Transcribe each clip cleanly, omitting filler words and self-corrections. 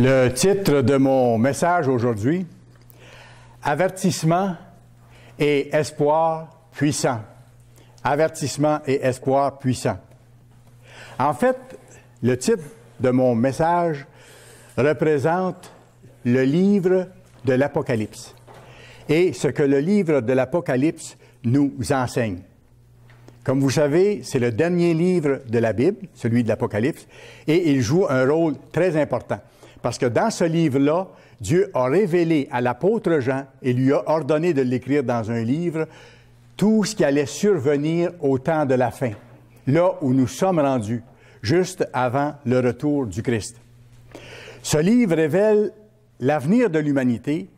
Le titre de mon message aujourd'hui, Avertissement et espoir puissant. Avertissement et espoir puissant. En fait, le titre de mon message représente le livre de l'Apocalypse et ce que le livre de l'Apocalypse nous enseigne. Comme vous savez, c'est le dernier livre de la Bible, celui de l'Apocalypse, et il joue un rôle très important. Parce que dans ce livre-là, Dieu a révélé à l'apôtre Jean et lui a ordonné de l'écrire dans un livre tout ce qui allait survenir au temps de la fin, là où nous sommes rendus, juste avant le retour du Christ. Ce livre révèle l'avenir de l'humanité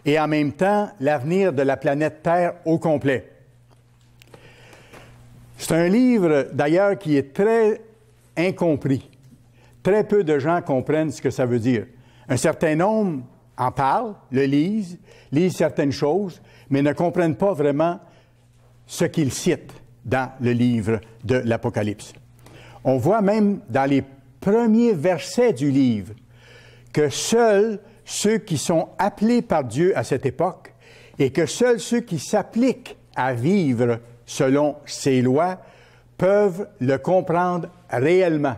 et en même temps l'avenir de la planète Terre au complet. C'est un livre, d'ailleurs, qui est très incompris. Très peu de gens comprennent ce que ça veut dire. Un certain nombre en parlent, le lisent certaines choses, mais ne comprennent pas vraiment ce qu'ils citent dans le livre de l'Apocalypse. On voit même dans les premiers versets du livre que seuls ceux qui sont appelés par Dieu à cette époque et que seuls ceux qui s'appliquent à vivre selon ses lois peuvent le comprendre réellement.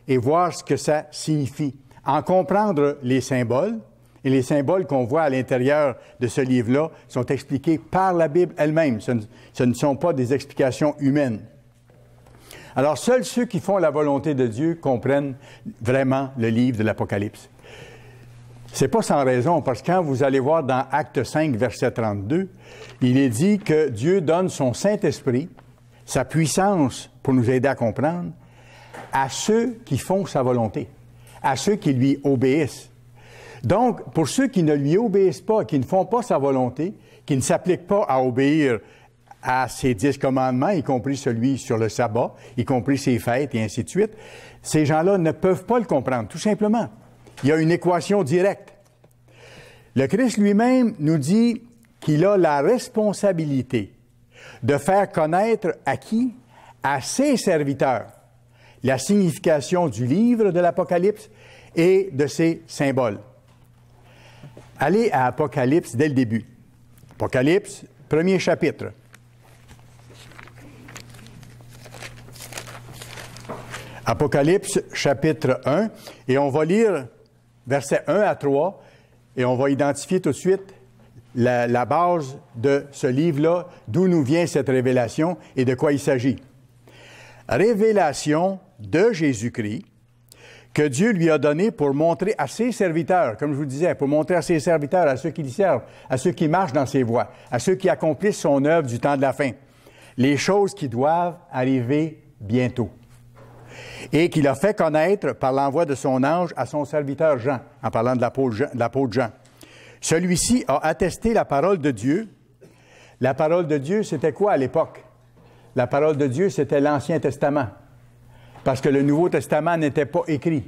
Et voir ce que ça signifie. En comprendre les symboles, et les symboles qu'on voit à l'intérieur de ce livre-là sont expliqués par la Bible elle-même. Ce ne sont pas des explications humaines. Alors, seuls ceux qui font la volonté de Dieu comprennent vraiment le livre de l'Apocalypse. C'est pas sans raison, parce que quand vous allez voir dans Acte 5, verset 32, il est dit que Dieu donne son Saint-Esprit, sa puissance pour nous aider à comprendre, à ceux qui font sa volonté, à ceux qui lui obéissent. Donc, pour ceux qui ne lui obéissent pas, qui ne font pas sa volonté, qui ne s'appliquent pas à obéir à ses 10 commandements, y compris celui sur le sabbat, y compris ses fêtes et ainsi de suite, ces gens-là ne peuvent pas le comprendre, tout simplement. Il y a une équation directe. Le Christ lui-même nous dit qu'il a la responsabilité de faire connaître à qui? À ses serviteurs, la signification du livre de l'Apocalypse et de ses symboles. Allez à Apocalypse dès le début. Apocalypse, premier chapitre. Apocalypse, chapitre 1, et on va lire versets 1 à 3, et on va identifier tout de suite la base de ce livre-là, d'où nous vient cette révélation et de quoi il s'agit. Révélation de Jésus-Christ que Dieu lui a donné pour montrer à ses serviteurs, comme je vous disais, pour montrer à ses serviteurs, à ceux qui lui servent, à ceux qui marchent dans ses voies, à ceux qui accomplissent son œuvre du temps de la fin, les choses qui doivent arriver bientôt. Et qu'il a fait connaître par l'envoi de son ange à son serviteur Jean, en parlant de l'apôtre Jean. Celui-ci a attesté la parole de Dieu. La parole de Dieu, c'était quoi à l'époque? La parole de Dieu, c'était l'Ancien Testament, parce que le Nouveau Testament n'était pas écrit.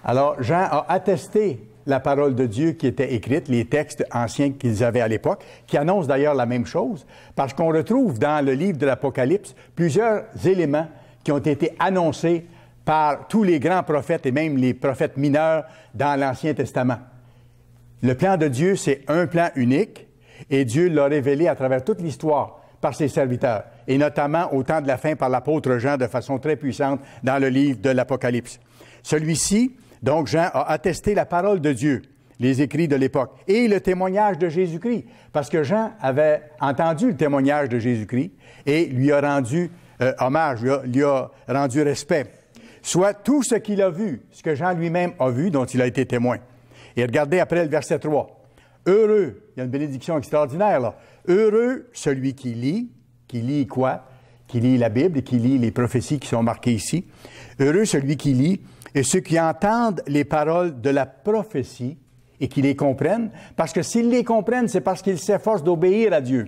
Alors, Jean a attesté la parole de Dieu qui était écrite, les textes anciens qu'ils avaient à l'époque, qui annoncent d'ailleurs la même chose, parce qu'on retrouve dans le livre de l'Apocalypse plusieurs éléments qui ont été annoncés par tous les grands prophètes et même les prophètes mineurs dans l'Ancien Testament. Le plan de Dieu, c'est un plan unique, et Dieu l'a révélé à travers toute l'histoire par ses serviteurs, et notamment au temps de la fin par l'apôtre Jean de façon très puissante dans le livre de l'Apocalypse. Celui-ci, donc Jean, a attesté la parole de Dieu, les écrits de l'époque, et le témoignage de Jésus-Christ, parce que Jean avait entendu le témoignage de Jésus-Christ et lui a rendu hommage, lui a rendu respect. Soit tout ce qu'il a vu, ce que Jean lui-même a vu, dont il a été témoin. Et regardez après le verset 3. Heureux, il y a une bénédiction extraordinaire là. Heureux celui qui lit quoi? Qui lit la Bible et qui lit les prophéties qui sont marquées ici. Heureux celui qui lit et ceux qui entendent les paroles de la prophétie et qui les comprennent, parce que s'ils les comprennent, c'est parce qu'ils s'efforcent d'obéir à Dieu.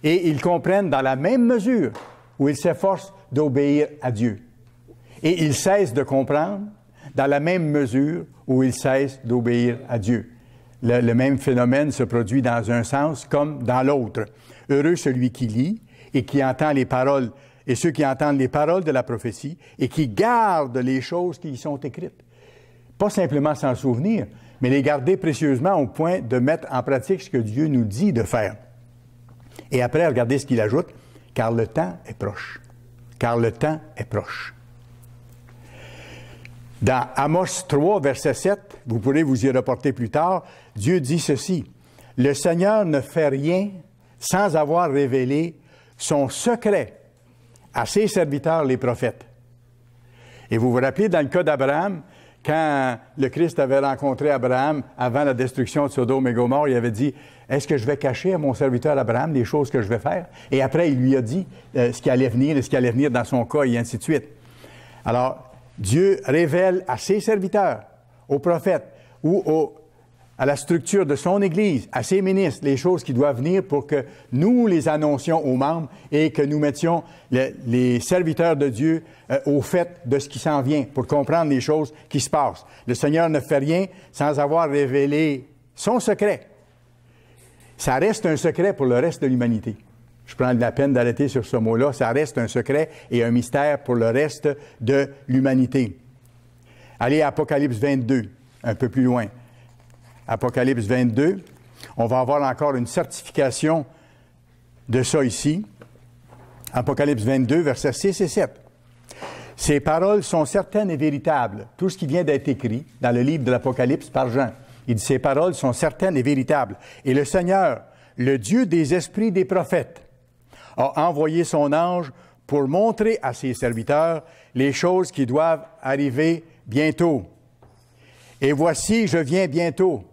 Et ils comprennent dans la même mesure où ils s'efforcent d'obéir à Dieu. Et ils cessent de comprendre dans la même mesure où ils cessent d'obéir à Dieu. Le même phénomène se produit dans un sens comme dans l'autre. Heureux celui qui lit et qui entend les paroles et ceux qui entendent les paroles de la prophétie et qui gardent les choses qui y sont écrites. Pas simplement s'en souvenir, mais les garder précieusement au point de mettre en pratique ce que Dieu nous dit de faire. Et après, regardez ce qu'il ajoute, « Car le temps est proche. » Car le temps est proche. Dans Amos 3, verset 7, vous pourrez vous y reporter plus tard, Dieu dit ceci, « Le Seigneur ne fait rien sans avoir révélé son secret à ses serviteurs, les prophètes. » Et vous vous rappelez, dans le cas d'Abraham, quand le Christ avait rencontré Abraham avant la destruction de Sodome et Gomorrhe, il avait dit, « Est-ce que je vais cacher à mon serviteur Abraham les choses que je vais faire? » Et après, il lui a dit ce qui allait venir et ce qui allait venir dans son cas, et ainsi de suite. Alors, Dieu révèle à ses serviteurs, aux prophètes ou à la structure de son Église, à ses ministres, les choses qui doivent venir pour que nous les annoncions aux membres et que nous mettions les serviteurs de Dieu au fait de ce qui s'en vient, pour comprendre les choses qui se passent. Le Seigneur ne fait rien sans avoir révélé son secret. Ça reste un secret pour le reste de l'humanité. Je prends la peine d'arrêter sur ce mot-là. Ça reste un secret et un mystère pour le reste de l'humanité. Allez à Apocalypse 22, un peu plus loin. Apocalypse 22, on va avoir encore une certification de ça ici. Apocalypse 22, versets 6 et 7. « Ces paroles sont certaines et véritables. » Tout ce qui vient d'être écrit dans le livre de l'Apocalypse par Jean. Il dit « Ces paroles sont certaines et véritables. Et le Seigneur, le Dieu des esprits des prophètes, a envoyé son ange pour montrer à ses serviteurs les choses qui doivent arriver bientôt. Et voici, je viens bientôt.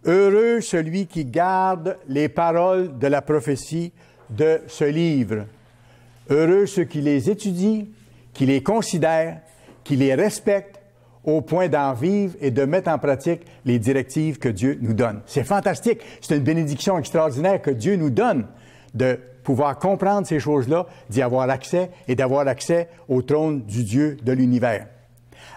Heureux celui qui garde les paroles de la prophétie de ce livre. Heureux ceux qui les étudient, qui les considèrent, qui les respectent au point d'en vivre et de mettre en pratique les directives que Dieu nous donne. C'est fantastique. C'est une bénédiction extraordinaire que Dieu nous donne de pouvoir comprendre ces choses-là, d'y avoir accès et d'avoir accès au trône du Dieu de l'univers.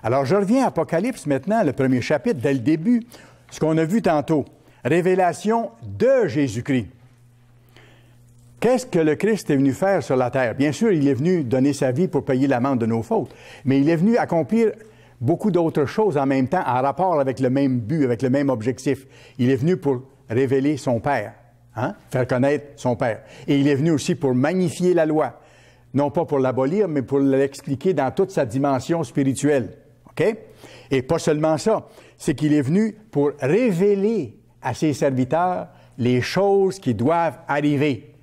Alors, je reviens à Apocalypse maintenant, le premier chapitre, dès le début, ce qu'on a vu tantôt. Révélation de Jésus-Christ. Qu'est-ce que le Christ est venu faire sur la terre? Bien sûr, il est venu donner sa vie pour payer l'amende de nos fautes, mais il est venu accomplir beaucoup d'autres choses en même temps, en rapport avec le même but, avec le même objectif. Il est venu pour révéler son Père, faire connaître son Père. Et il est venu aussi pour magnifier la loi, non pas pour l'abolir, mais pour l'expliquer dans toute sa dimension spirituelle. OK? Et pas seulement ça, c'est qu'il est venu pour révéler à ses serviteurs les choses qui doivent arriver.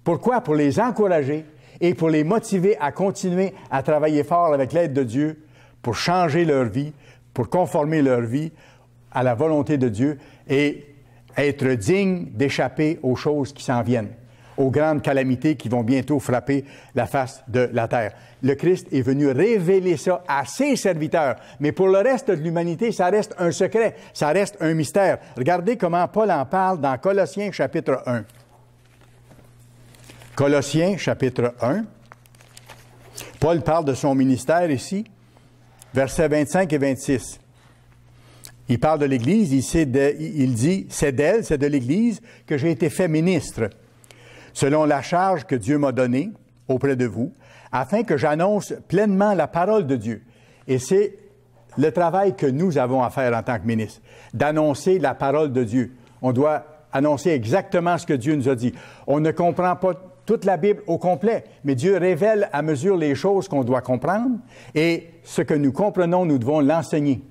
Pourquoi? Pour les encourager et pour les motiver à continuer à travailler fort avec l'aide de Dieu pour changer leur vie, pour conformer leur vie à la volonté de Dieu et être dignes d'échapper aux choses qui s'en viennent, aux grandes calamités qui vont bientôt frapper la face de la terre. Le Christ est venu révéler ça à ses serviteurs, mais pour le reste de l'humanité, ça reste un secret, ça reste un mystère. Regardez comment Paul en parle dans Colossiens chapitre 1. Colossiens chapitre 1. Paul parle de son ministère ici, versets 25 et 26. Il parle de l'Église, il dit, c'est d'elle, c'est de l'Église que j'ai été fait ministre, selon la charge que Dieu m'a donnée auprès de vous, afin que j'annonce pleinement la parole de Dieu. Et c'est le travail que nous avons à faire en tant que ministres, d'annoncer la parole de Dieu. On doit annoncer exactement ce que Dieu nous a dit. On ne comprend pas toute la Bible au complet, mais Dieu révèle à mesure les choses qu'on doit comprendre, et ce que nous comprenons, nous devons l'enseigner.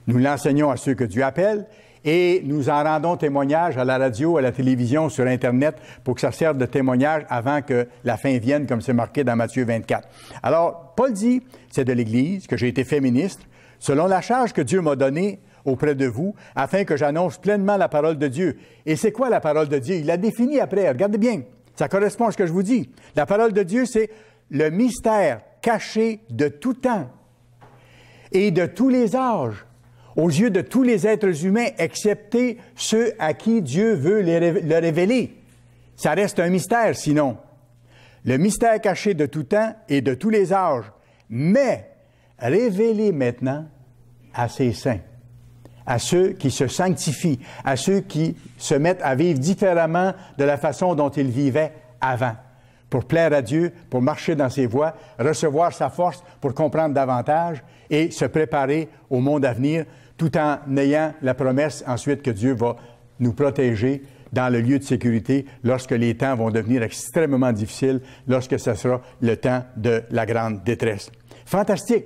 Nous l'enseignons à ceux que Dieu appelle, et nous en rendons témoignage à la radio, à la télévision, sur Internet, pour que ça serve de témoignage avant que la fin vienne, comme c'est marqué dans Matthieu 24. Alors, Paul dit, c'est de l'Église que j'ai été fait ministre, selon la charge que Dieu m'a donnée auprès de vous, afin que j'annonce pleinement la parole de Dieu. Et c'est quoi la parole de Dieu? Il l'a définie après, regardez bien, ça correspond à ce que je vous dis. La parole de Dieu, c'est le mystère caché de tout temps et de tous les âges, aux yeux de tous les êtres humains, excepté ceux à qui Dieu veut le révéler. Ça reste un mystère, sinon. Le mystère caché de tout temps et de tous les âges, mais révélé maintenant à ses saints, à ceux qui se sanctifient, à ceux qui se mettent à vivre différemment de la façon dont ils vivaient avant, pour plaire à Dieu, pour marcher dans ses voies, recevoir sa force pour comprendre davantage et se préparer au monde à venir, tout en ayant la promesse ensuite que Dieu va nous protéger dans le lieu de sécurité lorsque les temps vont devenir extrêmement difficiles, lorsque ce sera le temps de la grande détresse. Fantastique!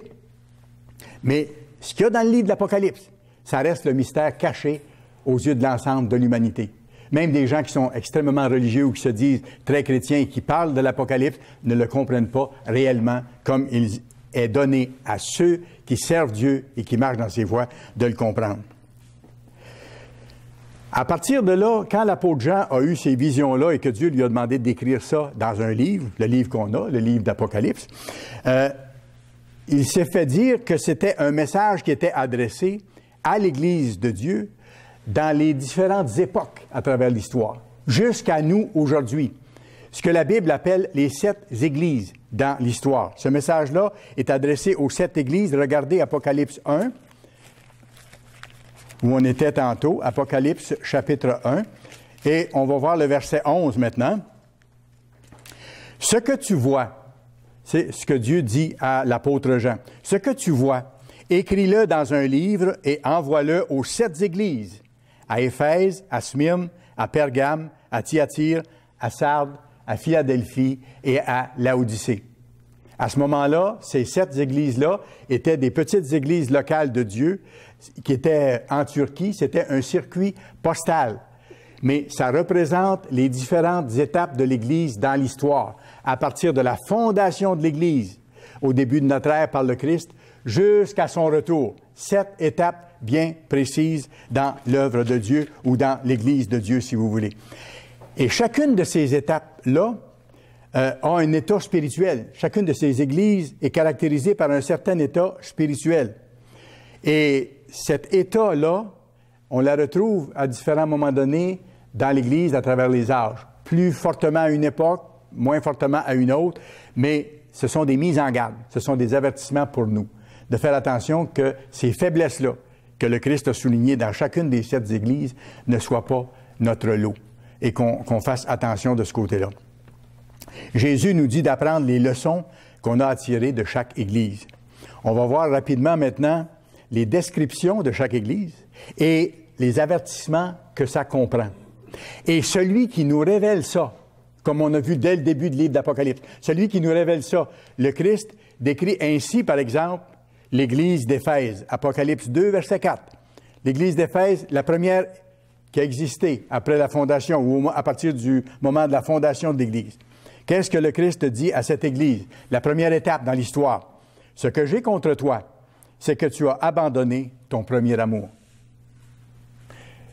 Mais ce qu'il y a dans le livre de l'Apocalypse, ça reste le mystère caché aux yeux de l'ensemble de l'humanité. Même des gens qui sont extrêmement religieux ou qui se disent très chrétiens et qui parlent de l'Apocalypse ne le comprennent pas réellement comme il est donné à ceux qui servent Dieu et qui marchent dans ses voies de le comprendre. À partir de là, quand l'apôtre Jean a eu ces visions-là et que Dieu lui a demandé d'écrire ça dans un livre, le livre qu'on a, le livre d'Apocalypse, il s'est fait dire que c'était un message qui était adressé à l'Église de Dieu dans les différentes époques à travers l'histoire, jusqu'à nous aujourd'hui. Ce que la Bible appelle les 7 églises dans l'histoire. Ce message-là est adressé aux 7 églises. Regardez Apocalypse 1, où on était tantôt, Apocalypse chapitre 1, et on va voir le verset 11 maintenant. Ce que tu vois, c'est ce que Dieu dit à l'apôtre Jean. Ce que tu vois, écris-le dans un livre et envoie-le aux 7 églises, à Éphèse, à Smyrne, à Pergame, à Thyatire, à Sardes, à Philadelphie et à Laodicée. À ce moment-là, ces 7 églises-là étaient des petites églises locales de Dieu qui étaient en Turquie. C'était un circuit postal. Mais ça représente les différentes étapes de l'Église dans l'histoire, à partir de la fondation de l'Église, au début de notre ère par le Christ, jusqu'à son retour. 7 étapes bien précises dans l'œuvre de Dieu ou dans l'Église de Dieu, si vous voulez. Et chacune de ces étapes-là a un état spirituel. Chacune de ces églises est caractérisée par un certain état spirituel. Et cet état-là, on la retrouve à différents moments donnés dans l'Église à travers les âges. Plus fortement à une époque, moins fortement à une autre, mais ce sont des mises en garde, ce sont des avertissements pour nous, de faire attention que ces faiblesses-là que le Christ a soulignées dans chacune des 7 églises ne soient pas notre lot et qu'on fasse attention de ce côté-là. Jésus nous dit d'apprendre les leçons qu'on a à tirer de chaque église. On va voir rapidement maintenant les descriptions de chaque église et les avertissements que ça comprend. Et celui qui nous révèle ça, comme on a vu dès le début du livre d'Apocalypse, celui qui nous révèle ça, le Christ décrit ainsi, par exemple, l'église d'Éphèse, Apocalypse 2, verset 4. L'église d'Éphèse, la première qui a existé après la fondation, ou à partir du moment de la fondation de l'Église. Qu'est-ce que le Christ dit à cette Église? La première étape dans l'histoire. Ce que j'ai contre toi, c'est que tu as abandonné ton premier amour.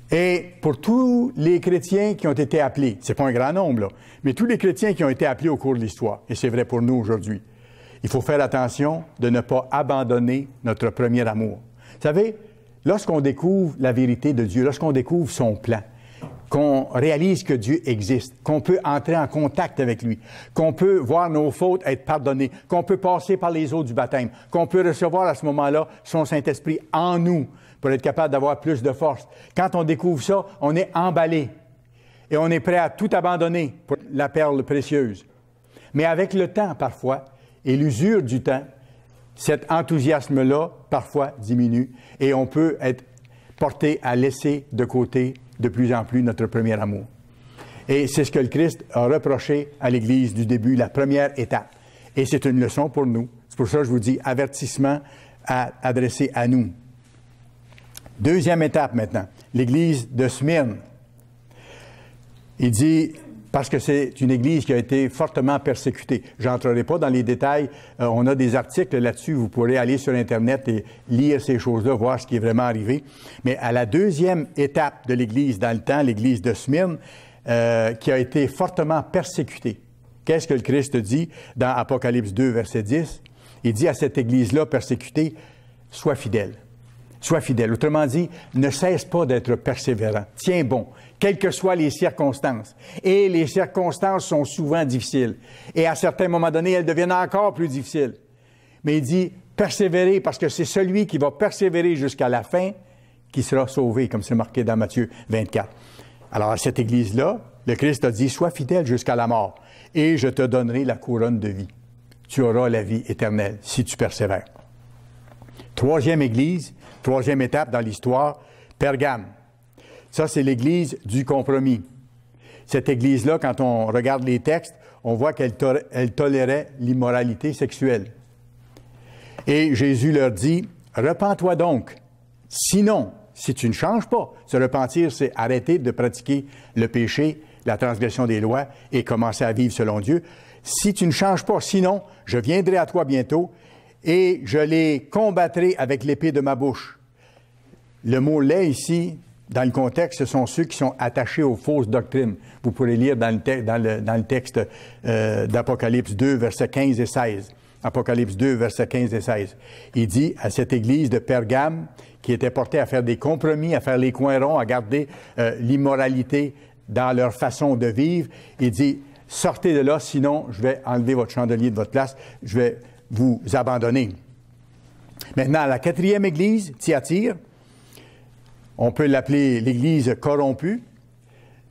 Et pour tous les chrétiens qui ont été appelés, c'est pas un grand nombre, là, mais tous les chrétiens qui ont été appelés au cours de l'histoire, et c'est vrai pour nous aujourd'hui, il faut faire attention de ne pas abandonner notre premier amour. Vous savez, lorsqu'on découvre la vérité de Dieu, lorsqu'on découvre son plan, qu'on réalise que Dieu existe, qu'on peut entrer en contact avec lui, qu'on peut voir nos fautes être pardonnées, qu'on peut passer par les eaux du baptême, qu'on peut recevoir à ce moment-là son Saint-Esprit en nous pour être capable d'avoir plus de force. Quand on découvre ça, on est emballé et on est prêt à tout abandonner pour la perle précieuse. Mais avec le temps, parfois, et l'usure du temps, cet enthousiasme-là, parfois, diminue et on peut être porté à laisser de côté de plus en plus notre premier amour. Et c'est ce que le Christ a reproché à l'Église du début, la première étape. Et c'est une leçon pour nous. C'est pour ça que je vous dis avertissement adressé à nous. Deuxième étape maintenant, l'Église de Smyrne. Il dit, parce que c'est une Église qui a été fortement persécutée. Je n'entrerai pas dans les détails. On a des articles là-dessus. Vous pourrez aller sur Internet et lire ces choses-là, voir ce qui est vraiment arrivé. Mais à la deuxième étape de l'Église dans le temps, l'Église de Smyrne, qui a été fortement persécutée. Qu'est-ce que le Christ dit dans Apocalypse 2, verset 10? Il dit à cette Église-là persécutée, « Sois fidèle. Sois fidèle. » Autrement dit, ne cesse pas d'être persévérant. Tiens bon, quelles que soient les circonstances. Et les circonstances sont souvent difficiles. Et à certains moments donnés, elles deviennent encore plus difficiles. Mais il dit, persévérer, parce que c'est celui qui va persévérer jusqu'à la fin qui sera sauvé, comme c'est marqué dans Matthieu 24. Alors, à cette Église-là, le Christ a dit, sois fidèle jusqu'à la mort. et je te donnerai la couronne de vie. Tu auras la vie éternelle si tu persévères. Troisième église, troisième étape dans l'histoire, Pergame. Ça, c'est l'église du compromis. Cette église-là, quand on regarde les textes, on voit qu'elle tolérait l'immoralité sexuelle. Et Jésus leur dit, « Repens-toi donc. Sinon, si tu ne changes pas, se repentir, c'est arrêter de pratiquer le péché, la transgression des lois et commencer à vivre selon Dieu. Si tu ne changes pas, sinon, je viendrai à toi bientôt et je les combattrai avec l'épée de ma bouche. » Le mot « les » ici, dans le contexte, ce sont ceux qui sont attachés aux fausses doctrines. Vous pourrez lire dans le texte d'Apocalypse 2, versets 15 et 16. Apocalypse 2, versets 15 et 16. Il dit à cette église de Pergame, qui était portée à faire des compromis, à faire les coins ronds, à garder l'immoralité dans leur façon de vivre, il dit, sortez de là, sinon je vais enlever votre chandelier de votre place, je vais vous abandonner. Maintenant, la quatrième église, Thyatire, on peut l'appeler l'église corrompue.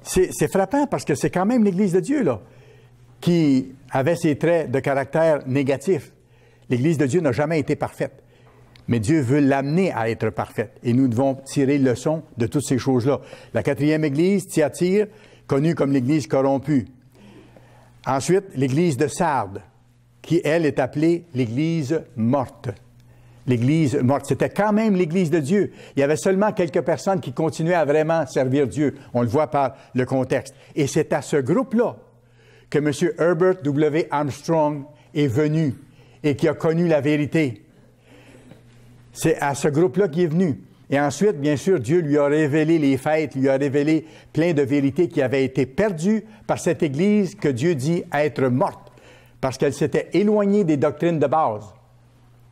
C'est frappant parce que c'est quand même l'église de Dieu, là, qui avait ses traits de caractère négatifs. L'église de Dieu n'a jamais été parfaite. Mais Dieu veut l'amener à être parfaite. Et nous devons tirer leçon de toutes ces choses-là. La quatrième église, Thyatire, connue comme l'église corrompue. Ensuite, l'église de Sardes, qui, elle, est appelée l'église morte. L'Église morte, c'était quand même l'Église de Dieu. Il y avait seulement quelques personnes qui continuaient à vraiment servir Dieu. On le voit par le contexte. Et c'est à ce groupe-là que M. Herbert W. Armstrong est venu et qui a connu la vérité. C'est à ce groupe-là qu'il est venu. Et ensuite, bien sûr, Dieu lui a révélé les fêtes, lui a révélé plein de vérités qui avaient été perdues par cette Église que Dieu dit être morte, parce qu'elle s'était éloignée des doctrines de base.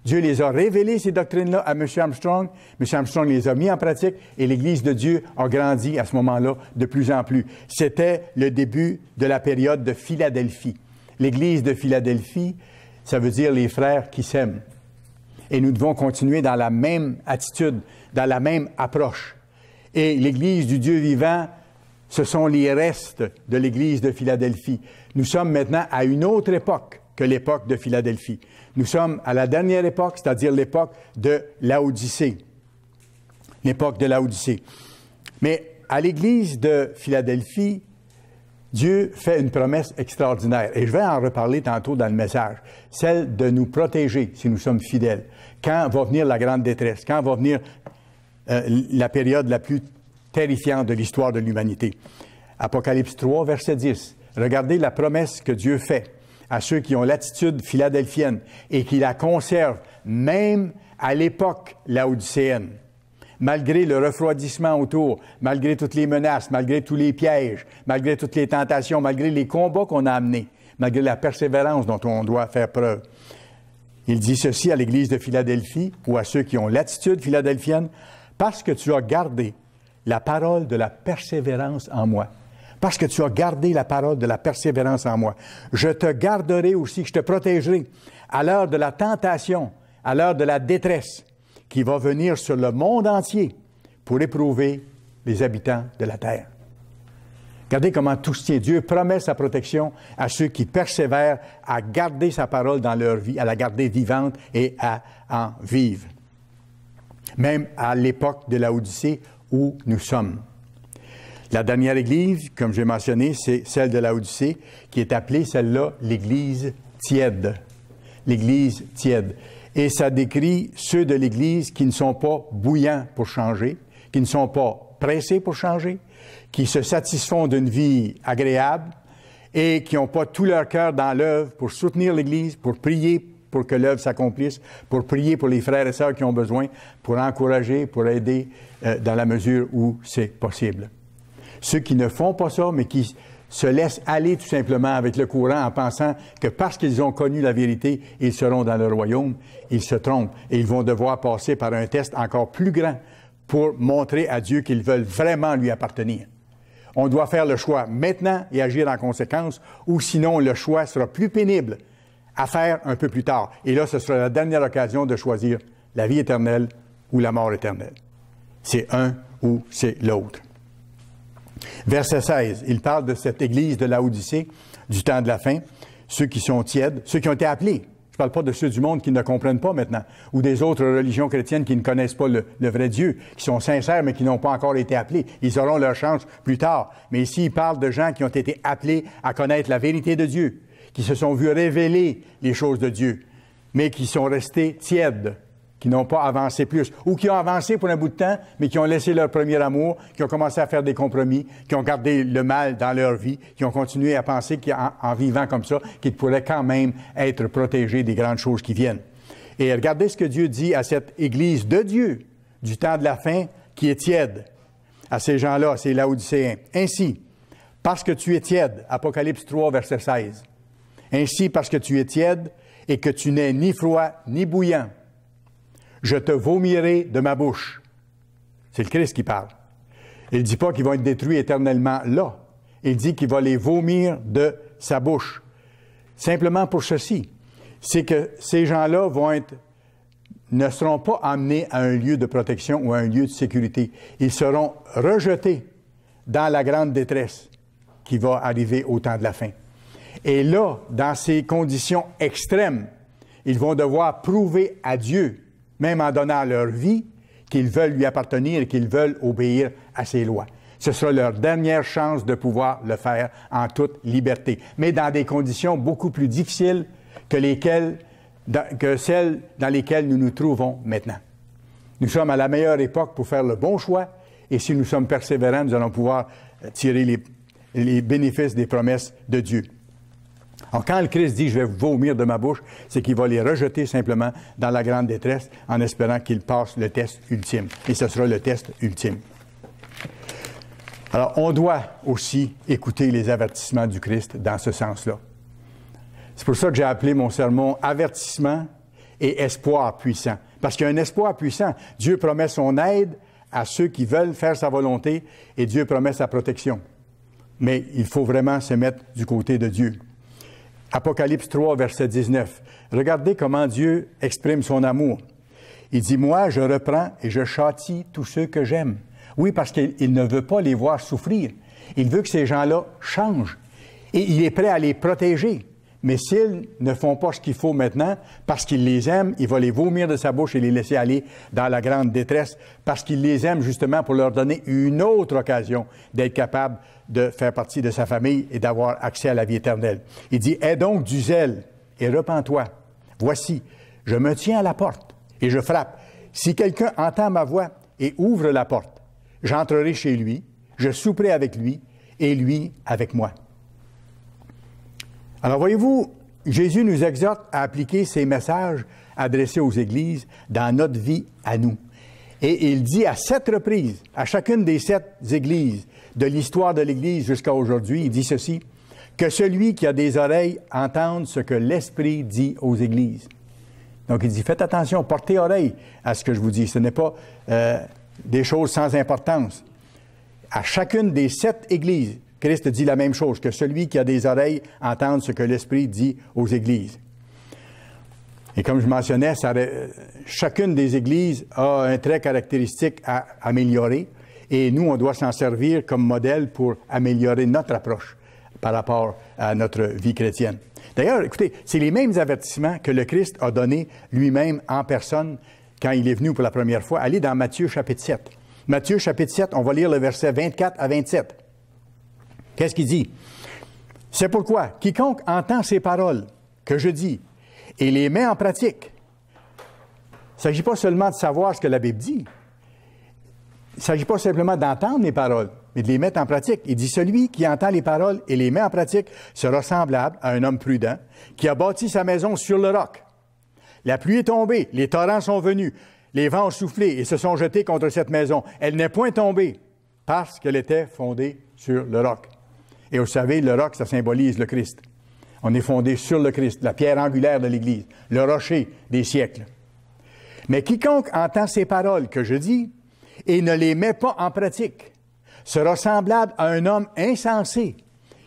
Dieu les a révélées, ces doctrines-là, à M. Armstrong. M. Armstrong les a mis en pratique et l'Église de Dieu a grandi à ce moment-là de plus en plus. C'était le début de la période de Philadelphie. L'Église de Philadelphie, ça veut dire les frères qui s'aiment. Et nous devons continuer dans la même attitude, dans la même approche. Et l'Église du Dieu vivant, ce sont les restes de l'Église de Philadelphie. Nous sommes maintenant à une autre époque que l'époque de Philadelphie. Nous sommes à la dernière époque, c'est-à-dire l'époque de Laodicée. L'époque de Laodicée. Mais à l'Église de Philadelphie, Dieu fait une promesse extraordinaire. Et je vais en reparler tantôt dans le message. Celle de nous protéger si nous sommes fidèles. Quand va venir la grande détresse? Quand va venir la période la plus terrifiante de l'histoire de l'humanité? Apocalypse 3, verset 10. Regardez la promesse que Dieu fait à ceux qui ont l'attitude philadelphienne et qui la conservent même à l'époque laodicéenne. Malgré le refroidissement autour, malgré toutes les menaces, malgré tous les pièges, malgré toutes les tentations, malgré les combats qu'on a amenés, malgré la persévérance dont on doit faire preuve. Il dit ceci à l'Église de Philadelphie ou à ceux qui ont l'attitude philadelphienne, parce que tu as gardé la parole de la persévérance en moi. Parce que tu as gardé la parole de la persévérance en moi. Je te garderai aussi, je te protégerai à l'heure de la tentation, à l'heure de la détresse qui va venir sur le monde entier pour éprouver les habitants de la terre. Regardez comment tout se tient. Dieu promet sa protection à ceux qui persévèrent à garder sa parole dans leur vie, à la garder vivante et à en vivre. Même à l'époque de Laodicée où nous sommes. La dernière église, comme j'ai mentionné, c'est celle de Laodicée, qui est appelée, celle-là, l'église tiède. L'église tiède. Et ça décrit ceux de l'église qui ne sont pas bouillants pour changer, qui ne sont pas pressés pour changer, qui se satisfont d'une vie agréable et qui n'ont pas tout leur cœur dans l'œuvre pour soutenir l'église, pour prier pour que l'œuvre s'accomplisse, pour prier pour les frères et sœurs qui ont besoin, pour encourager, pour aider dans la mesure où c'est possible. Ceux qui ne font pas ça, mais qui se laissent aller tout simplement avec le courant en pensant que parce qu'ils ont connu la vérité, ils seront dans le royaume, ils se trompent et ils vont devoir passer par un test encore plus grand pour montrer à Dieu qu'ils veulent vraiment lui appartenir. On doit faire le choix maintenant et agir en conséquence, ou sinon le choix sera plus pénible à faire un peu plus tard. Et là, ce sera la dernière occasion de choisir la vie éternelle ou la mort éternelle. C'est un ou c'est l'autre. Verset 16, il parle de cette église de Laodicée. du temps de la fin, ceux qui sont tièdes, ceux qui ont été appelés. Je ne parle pas de ceux du monde qui ne comprennent pas maintenant, ou des autres religions chrétiennes qui ne connaissent pas le vrai Dieu, qui sont sincères mais qui n'ont pas encore été appelés. Ils auront leur chance plus tard. Mais ici, il parle de gens qui ont été appelés à connaître la vérité de Dieu, qui se sont vus révéler les choses de Dieu, mais qui sont restés tièdes, qui n'ont pas avancé plus, ou qui ont avancé pour un bout de temps, mais qui ont laissé leur premier amour, qui ont commencé à faire des compromis, qui ont gardé le mal dans leur vie, qui ont continué à penser qu'en vivant comme ça, qu'ils pourraient quand même être protégés des grandes choses qui viennent. Et regardez ce que Dieu dit à cette Église de Dieu, du temps de la fin, qui est tiède, à ces gens-là, ces Laodicéens. Ainsi, parce que tu es tiède, Apocalypse 3, verset 16. Ainsi, parce que tu es tiède et que tu n'es ni froid ni bouillant, je te vomirai de ma bouche. C'est le Christ qui parle. Il ne dit pas qu'ils vont être détruits éternellement là. Il dit qu'il va les vomir de sa bouche. Simplement pour ceci, c'est que ces gens-là ne seront pas emmenés à un lieu de protection ou à un lieu de sécurité. Ils seront rejetés dans la grande détresse qui va arriver au temps de la fin. Et là, dans ces conditions extrêmes, ils vont devoir prouver à Dieu, même en donnant leur vie, qu'ils veulent lui appartenir et qu'ils veulent obéir à ses lois. Ce sera leur dernière chance de pouvoir le faire en toute liberté, mais dans des conditions beaucoup plus difficiles que celles dans lesquelles nous nous trouvons maintenant. Nous sommes à la meilleure époque pour faire le bon choix, et si nous sommes persévérants, nous allons pouvoir tirer les bénéfices des promesses de Dieu. Alors, quand le Christ dit « je vais vous vomir de ma bouche », c'est qu'il va les rejeter simplement dans la grande détresse en espérant qu'ils passent le test ultime. Et ce sera le test ultime. Alors, on doit aussi écouter les avertissements du Christ dans ce sens-là. C'est pour ça que j'ai appelé mon sermon « Avertissement et espoir puissant ». Parce qu'il y a un espoir puissant. Dieu promet son aide à ceux qui veulent faire sa volonté et Dieu promet sa protection. Mais il faut vraiment se mettre du côté de Dieu. Apocalypse 3, verset 19. Regardez comment Dieu exprime son amour. Il dit, « Moi, je reprends et je châtie tous ceux que j'aime. » Oui, parce qu'il ne veut pas les voir souffrir. Il veut que ces gens-là changent. Et il est prêt à les protéger. Mais s'ils ne font pas ce qu'il faut maintenant, parce qu'il les aime, il va les vomir de sa bouche et les laisser aller dans la grande détresse, parce qu'il les aime justement pour leur donner une autre occasion d'être capable de faire partie de sa famille et d'avoir accès à la vie éternelle. Il dit, « Aie donc du zèle et repens-toi. Voici, je me tiens à la porte et je frappe. Si quelqu'un entend ma voix et ouvre la porte, j'entrerai chez lui, je souperai avec lui et lui avec moi. » Alors, voyez-vous, Jésus nous exhorte à appliquer ces messages adressés aux églises dans notre vie à nous. Et il dit à 7 reprises, à chacune des 7 églises de l'histoire de l'Église jusqu'à aujourd'hui, il dit ceci, « Que celui qui a des oreilles entende ce que l'Esprit dit aux églises. » Donc, il dit, faites attention, portez oreille à ce que je vous dis. Ce n'est pas des choses sans importance. À chacune des 7 églises, Christ dit la même chose, que celui qui a des oreilles entende ce que l'Esprit dit aux églises. Et comme je mentionnais, chacune des églises a un trait caractéristique à améliorer et nous, on doit s'en servir comme modèle pour améliorer notre approche par rapport à notre vie chrétienne. D'ailleurs, écoutez, c'est les mêmes avertissements que le Christ a donnés lui-même en personne quand il est venu pour la première fois. Allez dans Matthieu chapitre 7. Matthieu chapitre 7, on va lire le verset 24 à 27. Qu'est-ce qu'il dit? « C'est pourquoi quiconque entend ces paroles que je dis et les met en pratique. » Il ne s'agit pas seulement de savoir ce que la Bible dit. Il ne s'agit pas simplement d'entendre les paroles, mais de les mettre en pratique. Il dit, celui qui entend les paroles et les met en pratique sera semblable à un homme prudent qui a bâti sa maison sur le roc. La pluie est tombée, les torrents sont venus, les vents ont soufflé et se sont jetés contre cette maison. Elle n'est point tombée parce qu'elle était fondée sur le roc. Et vous savez, le roc, ça symbolise le Christ. On est fondé sur le Christ, la pierre angulaire de l'Église, le rocher des siècles. Mais quiconque entend ces paroles que je dis et ne les met pas en pratique sera semblable à un homme insensé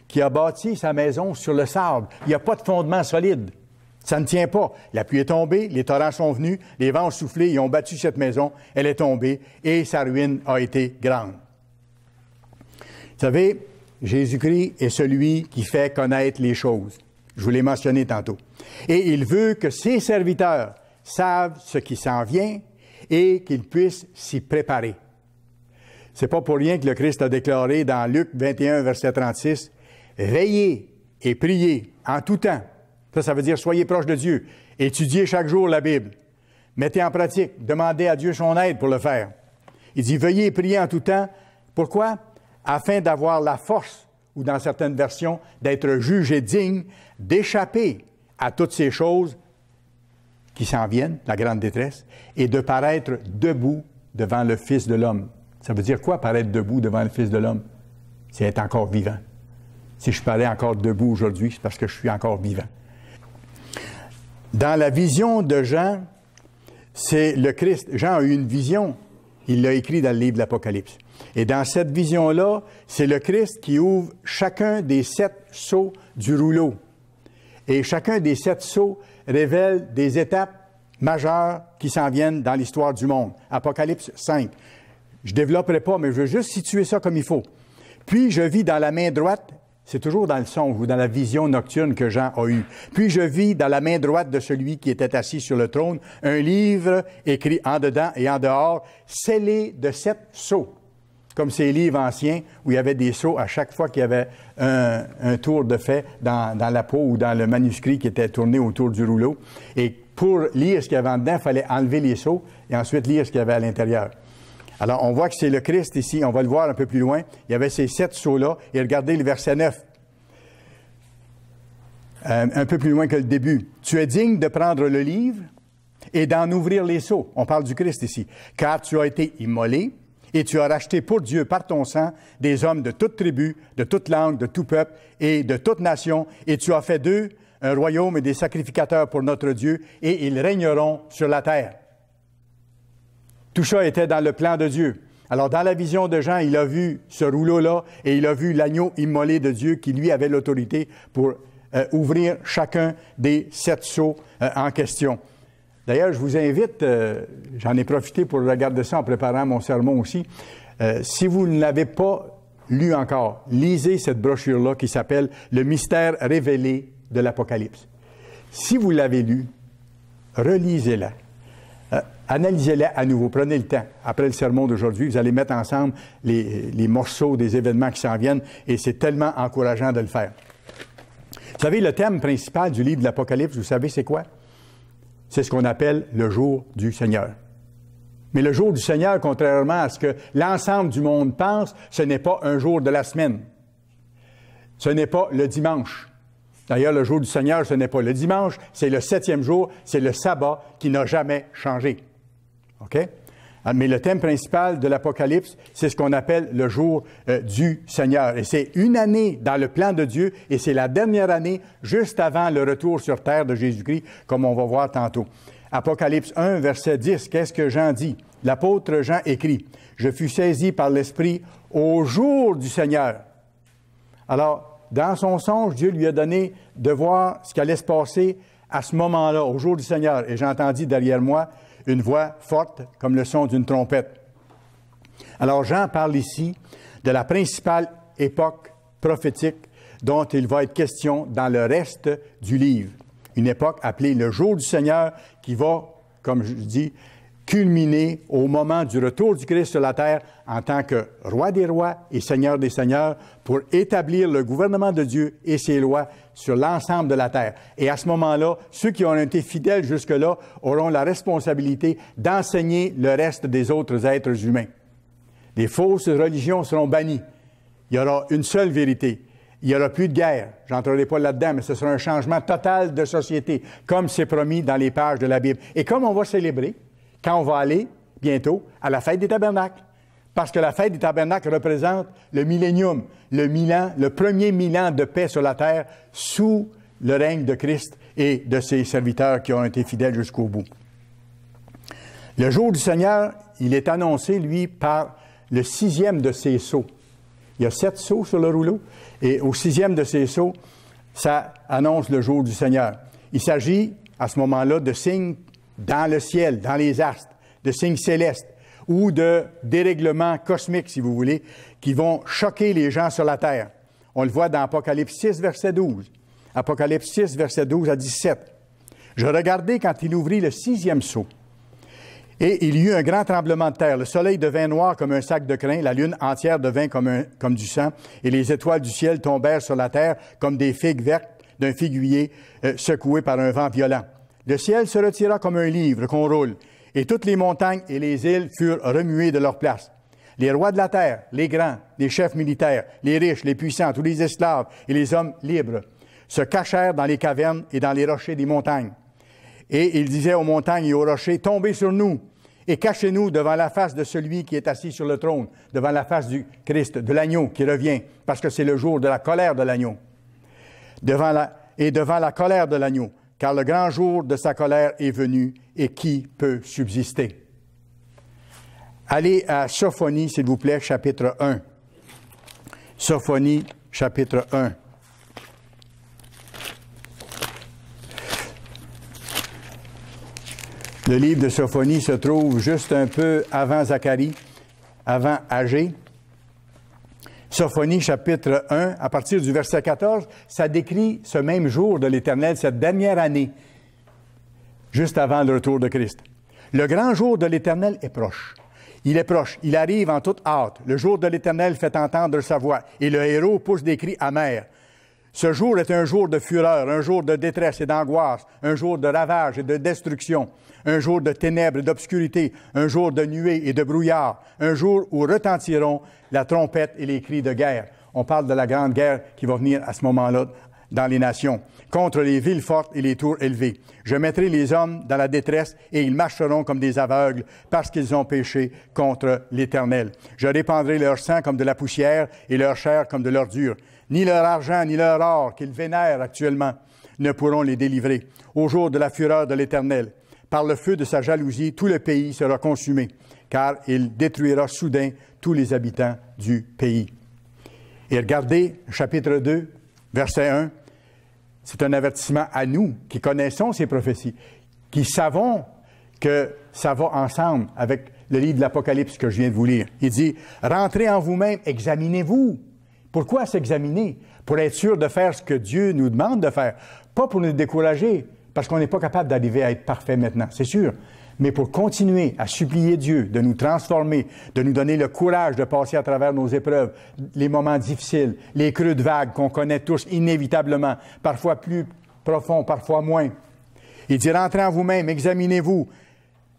qui a bâti sa maison sur le sable. Il n'y a pas de fondement solide. Ça ne tient pas. La pluie est tombée, les torrents sont venus, les vents ont soufflé, ils ont battu cette maison, elle est tombée et sa ruine a été grande. Vous savez, Jésus-Christ est celui qui fait connaître les choses. Je vous l'ai mentionné tantôt. Et il veut que ses serviteurs savent ce qui s'en vient et qu'ils puissent s'y préparer. C'est pas pour rien que le Christ a déclaré dans Luc 21, verset 36, « Veillez et priez en tout temps. » Ça veut dire soyez proches de Dieu. Étudiez chaque jour la Bible. Mettez en pratique. Demandez à Dieu son aide pour le faire. Il dit, veillez et priez en tout temps. Pourquoi? Afin d'avoir la force, ou dans certaines versions, d'être jugé digne, d'échapper à toutes ces choses qui s'en viennent, la grande détresse, et de paraître debout devant le Fils de l'homme. Ça veut dire quoi, paraître debout devant le Fils de l'homme? C'est être encore vivant. Si je parais encore debout aujourd'hui, c'est parce que je suis encore vivant. Dans la vision de Jean, c'est le Christ. Jean a eu une vision. Il l'a écrit dans le livre de l'Apocalypse. Et dans cette vision-là, c'est le Christ qui ouvre chacun des 7 sceaux du rouleau. Et chacun des 7 sceaux révèle des étapes majeures qui s'en viennent dans l'histoire du monde. Apocalypse 5. Je ne développerai pas, mais je veux juste situer ça comme il faut. Puis je vis dans la main droite, c'est toujours dans le songe ou dans la vision nocturne que Jean a eue. Puis je vis dans la main droite de celui qui était assis sur le trône un livre écrit en dedans et en dehors, scellé de 7 sceaux. Comme ces livres anciens où il y avait des sceaux à chaque fois qu'il y avait un tour de fait dans la peau ou dans le manuscrit qui était tourné autour du rouleau. Et pour lire ce qu'il y avait en dedans, il fallait enlever les sceaux et ensuite lire ce qu'il y avait à l'intérieur. Alors, on voit que c'est le Christ ici. On va le voir un peu plus loin. Il y avait ces 7 sceaux-là. Et regardez le verset 9. Un peu plus loin que le début. « Tu es digne de prendre le livre et d'en ouvrir les sceaux. » On parle du Christ ici. « Car tu as été immolé et tu as racheté pour Dieu par ton sang des hommes de toute tribu, de toute langue, de tout peuple et de toute nation. Et tu as fait d'eux un royaume et des sacrificateurs pour notre Dieu et ils régneront sur la terre. » Tout ça était dans le plan de Dieu. Alors, dans la vision de Jean, il a vu ce rouleau-là et il a vu l'agneau immolé de Dieu qui, lui, avait l'autorité pour ouvrir chacun des 7 sceaux en question. D'ailleurs, je vous invite, j'en ai profité pour regarder ça en préparant mon sermon aussi. Si vous ne l'avez pas lu encore, lisez cette brochure-là qui s'appelle « Le mystère révélé de l'Apocalypse ». Si vous l'avez lu, relisez-la. Analysez-la à nouveau, prenez le temps. Après le sermon d'aujourd'hui, vous allez mettre ensemble les morceaux des événements qui s'en viennent et c'est tellement encourageant de le faire. Vous savez, le thème principal du livre de l'Apocalypse, vous savez c'est quoi? C'est ce qu'on appelle le jour du Seigneur. Mais le jour du Seigneur, contrairement à ce que l'ensemble du monde pense, ce n'est pas un jour de la semaine. Ce n'est pas le dimanche. D'ailleurs, le jour du Seigneur, ce n'est pas le dimanche, c'est le 7e jour, c'est le sabbat qui n'a jamais changé. OK? Mais le thème principal de l'Apocalypse, c'est ce qu'on appelle le jour du Seigneur. Et c'est une année dans le plan de Dieu, et c'est la dernière année juste avant le retour sur terre de Jésus-Christ, comme on va voir tantôt. Apocalypse 1, verset 10, qu'est-ce que Jean dit? L'apôtre Jean écrit, « Je fus saisi par l'Esprit au jour du Seigneur. » Alors, dans son songe, Dieu lui a donné de voir ce qui allait se passer à ce moment-là, au jour du Seigneur. Et j'entendis derrière moi une voix forte, comme le son d'une trompette. Alors, Jean parle ici de la principale époque prophétique dont il va être question dans le reste du livre. Une époque appelée le jour du Seigneur qui va, comme je dis, culminer au moment du retour du Christ sur la terre en tant que roi des rois et seigneur des seigneurs pour établir le gouvernement de Dieu et ses lois sur l'ensemble de la terre. Et à ce moment-là, ceux qui ont été fidèles jusque-là auront la responsabilité d'enseigner le reste des autres êtres humains. Les fausses religions seront bannies. Il y aura une seule vérité. Il n'y aura plus de guerre. Je n'entrerai pas là-dedans, mais ce sera un changement total de société, comme c'est promis dans les pages de la Bible. Et comme on va célébrer, quand on va aller, bientôt, à la fête des tabernacles. Parce que la fête des tabernacles représente le millénium, le 1000 ans, le premier 1000 ans de paix sur la terre sous le règne de Christ et de ses serviteurs qui ont été fidèles jusqu'au bout. Le jour du Seigneur, il est annoncé, lui, par le 6e de ses sceaux. Il y a 7 sceaux sur le rouleau, et au 6e de ces sceaux, ça annonce le jour du Seigneur. Il s'agit, à ce moment-là, de signes dans le ciel, dans les astres, de signes célestes ou de dérèglements cosmiques, si vous voulez, qui vont choquer les gens sur la terre. On le voit dans Apocalypse 6, verset 12. Apocalypse 6, verset 12 à 17. « Je regardai quand il ouvrit le 6e sceau. Et il y eut un grand tremblement de terre. Le soleil devint noir comme un sac de crin, la lune entière devint comme du sang, et les étoiles du ciel tombèrent sur la terre comme des figues vertes d'un figuier secoué par un vent violent. Le ciel se retira comme un livre qu'on roule, et toutes les montagnes et les îles furent remuées de leur place. Les rois de la terre, les grands, les chefs militaires, les riches, les puissants, tous les esclaves et les hommes libres se cachèrent dans les cavernes et dans les rochers des montagnes. Et ils disaient aux montagnes et aux rochers, « Tombez sur nous et cachez-nous devant la face de celui qui est assis sur le trône, devant la face du Christ, de l'agneau qui revient, parce que c'est le jour de la colère de l'agneau. Devant la colère de l'agneau, car le grand jour de sa colère est venu, et qui peut subsister? » Allez à Sophonie, s'il vous plaît, chapitre 1. Sophonie, chapitre 1. Le livre de Sophonie se trouve juste un peu avant Zacharie, avant Agé. Sophonie, chapitre 1, à partir du verset 14, ça décrit ce même jour de l'Éternel, cette dernière année, juste avant le retour de Christ. Le grand jour de l'Éternel est proche. Il est proche, il arrive en toute hâte. Le jour de l'Éternel fait entendre sa voix, et le héros pousse des cris amers. Ce jour est un jour de fureur, un jour de détresse et d'angoisse, un jour de ravage et de destruction, un jour de ténèbres et d'obscurité, un jour de nuées et de brouillard, un jour où retentiront la trompette et les cris de guerre. On parle de la grande guerre qui va venir à ce moment-là dans les nations, contre les villes fortes et les tours élevées. Je mettrai les hommes dans la détresse et ils marcheront comme des aveugles parce qu'ils ont péché contre l'Éternel. Je répandrai leur sang comme de la poussière et leur chair comme de l'ordure. Ni leur argent ni leur or qu'ils vénèrent actuellement ne pourront les délivrer. Au jour de la fureur de l'Éternel, par le feu de sa jalousie, tout le pays sera consumé, car il détruira soudain tous les habitants du pays. Et regardez, chapitre 2, verset 1, c'est un avertissement à nous qui connaissons ces prophéties, qui savons que ça va ensemble avec le livre de l'Apocalypse que je viens de vous lire. Il dit, « Rentrez en vous-même, examinez-vous. » Pourquoi s'examiner? Pour être sûr de faire ce que Dieu nous demande de faire. Pas pour nous décourager, parce qu'on n'est pas capable d'arriver à être parfait maintenant, c'est sûr. Mais pour continuer à supplier Dieu de nous transformer, de nous donner le courage de passer à travers nos épreuves, les moments difficiles, les creux de vagues qu'on connaît tous inévitablement, parfois plus profonds, parfois moins. Il dit, rentrez en vous-même, examinez-vous,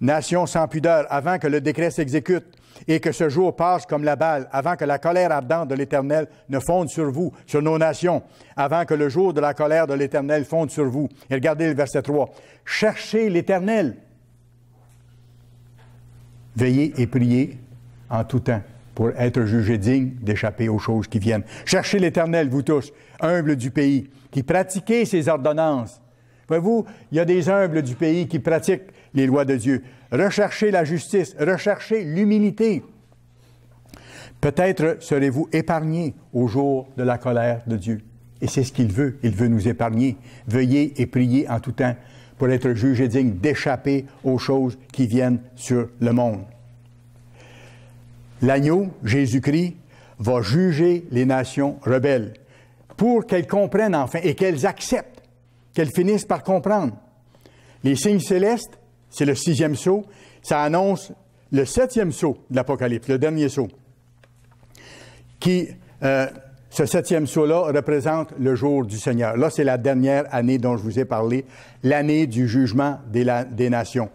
nation sans pudeur, avant que le décret s'exécute et que ce jour passe comme la balle, avant que la colère ardente de l'Éternel ne fonde sur vous, sur nos nations, avant que le jour de la colère de l'Éternel fonde sur vous. Et regardez le verset 3. Cherchez l'Éternel. Veillez et priez en tout temps pour être jugés dignes d'échapper aux choses qui viennent. Cherchez l'Éternel, vous tous, humbles du pays, qui pratiquez ses ordonnances. Voyez-vous, il y a des humbles du pays qui pratiquent les lois de Dieu. Recherchez la justice, recherchez l'humilité. Peut-être serez-vous épargnés au jour de la colère de Dieu. Et c'est ce qu'il veut. Il veut nous épargner. Veillez et priez en tout temps pour être jugés dignes d'échapper aux choses qui viennent sur le monde. L'agneau, Jésus-Christ, va juger les nations rebelles pour qu'elles comprennent enfin et qu'elles acceptent, qu'elles finissent par comprendre. Les signes célestes, c'est le 6e sceau, ça annonce le 7e sceau de l'Apocalypse, le dernier sceau, qui, ce 7e sceau-là représente le jour du Seigneur. Là, c'est la dernière année dont je vous ai parlé, l'année du jugement des nations.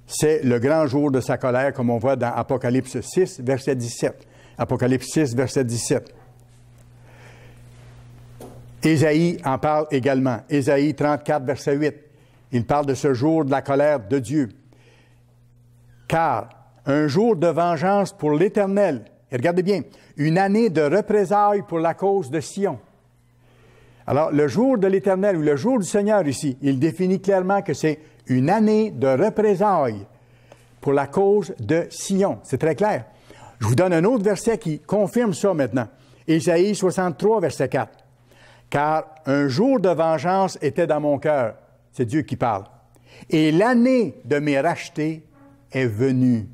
C'est le grand jour de sa colère, comme on voit dans Apocalypse 6, verset 17. Apocalypse 6, verset 17. Ésaïe en parle également. Ésaïe 34, verset 8. Il parle de ce jour de la colère de Dieu. Car un jour de vengeance pour l'Éternel, et regardez bien, une année de représailles pour la cause de Sion. Alors, le jour de l'Éternel, ou le jour du Seigneur ici, il définit clairement que c'est une année de représailles pour la cause de Sion. C'est très clair. Je vous donne un autre verset qui confirme ça maintenant. Ésaïe 63, verset 4. Car un jour de vengeance était dans mon cœur. C'est Dieu qui parle. Et l'année de mes rachetés est venue.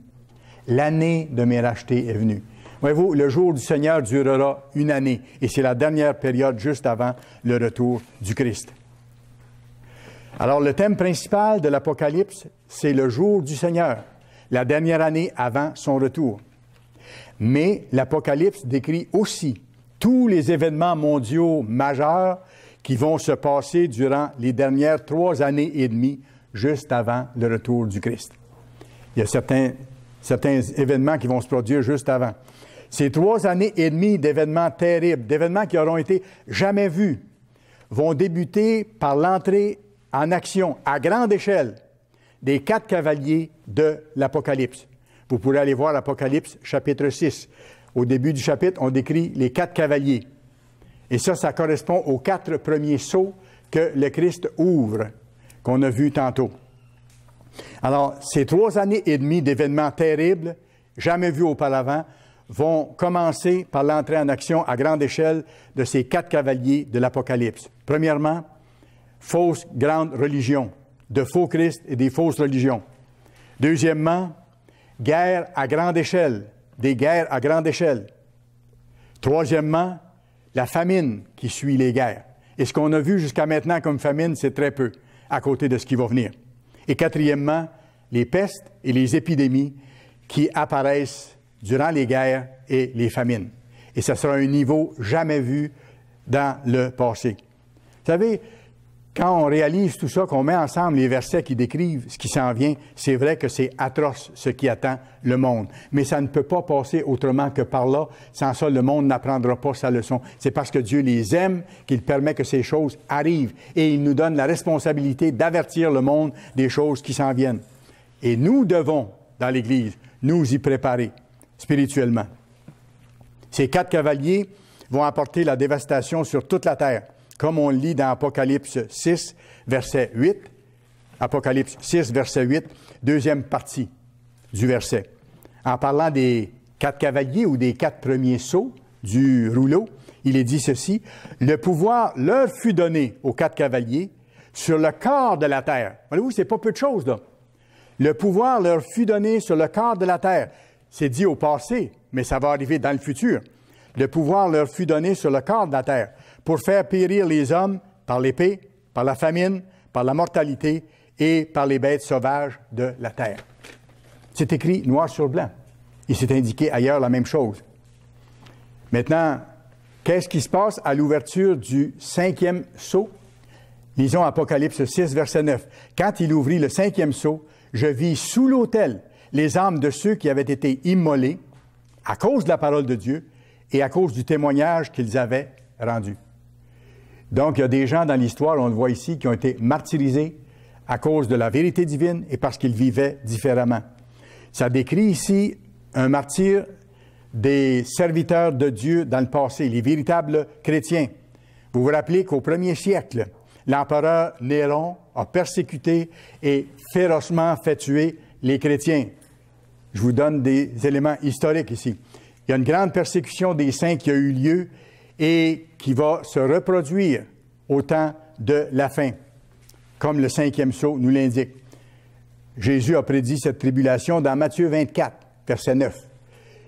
L'année de mes rachetés est venue. Voyez-vous, le jour du Seigneur durera une année, et c'est la dernière période juste avant le retour du Christ. Alors, le thème principal de l'Apocalypse, c'est le jour du Seigneur, la dernière année avant son retour. Mais l'Apocalypse décrit aussi tous les événements mondiaux majeurs qui vont se passer durant les dernières 3 années et demie, juste avant le retour du Christ. Il y a certains événements qui vont se produire juste avant. Ces 3 années et demie d'événements terribles, d'événements qui n'auront été jamais vus, vont débuter par l'entrée en action à grande échelle des 4 cavaliers de l'Apocalypse. Vous pourrez aller voir l'Apocalypse chapitre 6. Au début du chapitre, on décrit les 4 cavaliers. Et ça correspond aux 4 premiers sceaux que le Christ ouvre, qu'on a vus tantôt. Alors, ces 3 années et demie d'événements terribles, jamais vus auparavant, vont commencer par l'entrée en action à grande échelle de ces 4 cavaliers de l'Apocalypse. Premièrement, fausse grande religion, de faux Christ et des fausses religions. Deuxièmement, guerre à grande échelle, des guerres à grande échelle. Troisièmement, la famine qui suit les guerres. Et ce qu'on a vu jusqu'à maintenant comme famine, c'est très peu à côté de ce qui va venir. Et quatrièmement, les pestes et les épidémies qui apparaissent durant les guerres et les famines. Et ça sera un niveau jamais vu dans le passé. Vous savez, quand on réalise tout ça, qu'on met ensemble les versets qui décrivent ce qui s'en vient, c'est vrai que c'est atroce ce qui attend le monde. Mais ça ne peut pas passer autrement que par là. Sans ça, le monde n'apprendra pas sa leçon. C'est parce que Dieu les aime qu'il permet que ces choses arrivent. Et il nous donne la responsabilité d'avertir le monde des choses qui s'en viennent. Et nous devons, dans l'Église, nous y préparer spirituellement. Ces 4 cavaliers vont apporter la dévastation sur toute la terre, comme on le lit dans Apocalypse 6, verset 8. Apocalypse 6, verset 8, deuxième partie du verset. En parlant des 4 cavaliers ou des 4 premiers sceaux du rouleau, il est dit ceci: « Le pouvoir leur fut donné aux 4 cavaliers sur le quart de la terre. » Voyez-vous, c'est pas peu de choses, là. Le pouvoir leur fut donné sur le quart de la terre. C'est dit au passé, mais ça va arriver dans le futur. Le pouvoir leur fut donné sur le quart de la terre pour faire périr les hommes par l'épée, par la famine, par la mortalité et par les bêtes sauvages de la terre. C'est écrit noir sur blanc. Il s'est indiqué ailleurs la même chose. Maintenant, qu'est-ce qui se passe à l'ouverture du 5e sceau? Lisons Apocalypse 6, verset 9. « Quand il ouvrit le 5e sceau, je vis sous l'autel les âmes de ceux qui avaient été immolés à cause de la parole de Dieu et à cause du témoignage qu'ils avaient rendu. » Donc, il y a des gens dans l'histoire, on le voit ici, qui ont été martyrisés à cause de la vérité divine et parce qu'ils vivaient différemment. Ça décrit ici un martyr des serviteurs de Dieu dans le passé, les véritables chrétiens. Vous vous rappelez qu'au 1er siècle, l'empereur Néron a persécuté et férocement fait tuer les chrétiens. Je vous donne des éléments historiques ici. Il y a une grande persécution des saints qui a eu lieu et qui va se reproduire au temps de la fin, comme le 5e sceau nous l'indique. Jésus a prédit cette tribulation dans Matthieu 24, verset 9.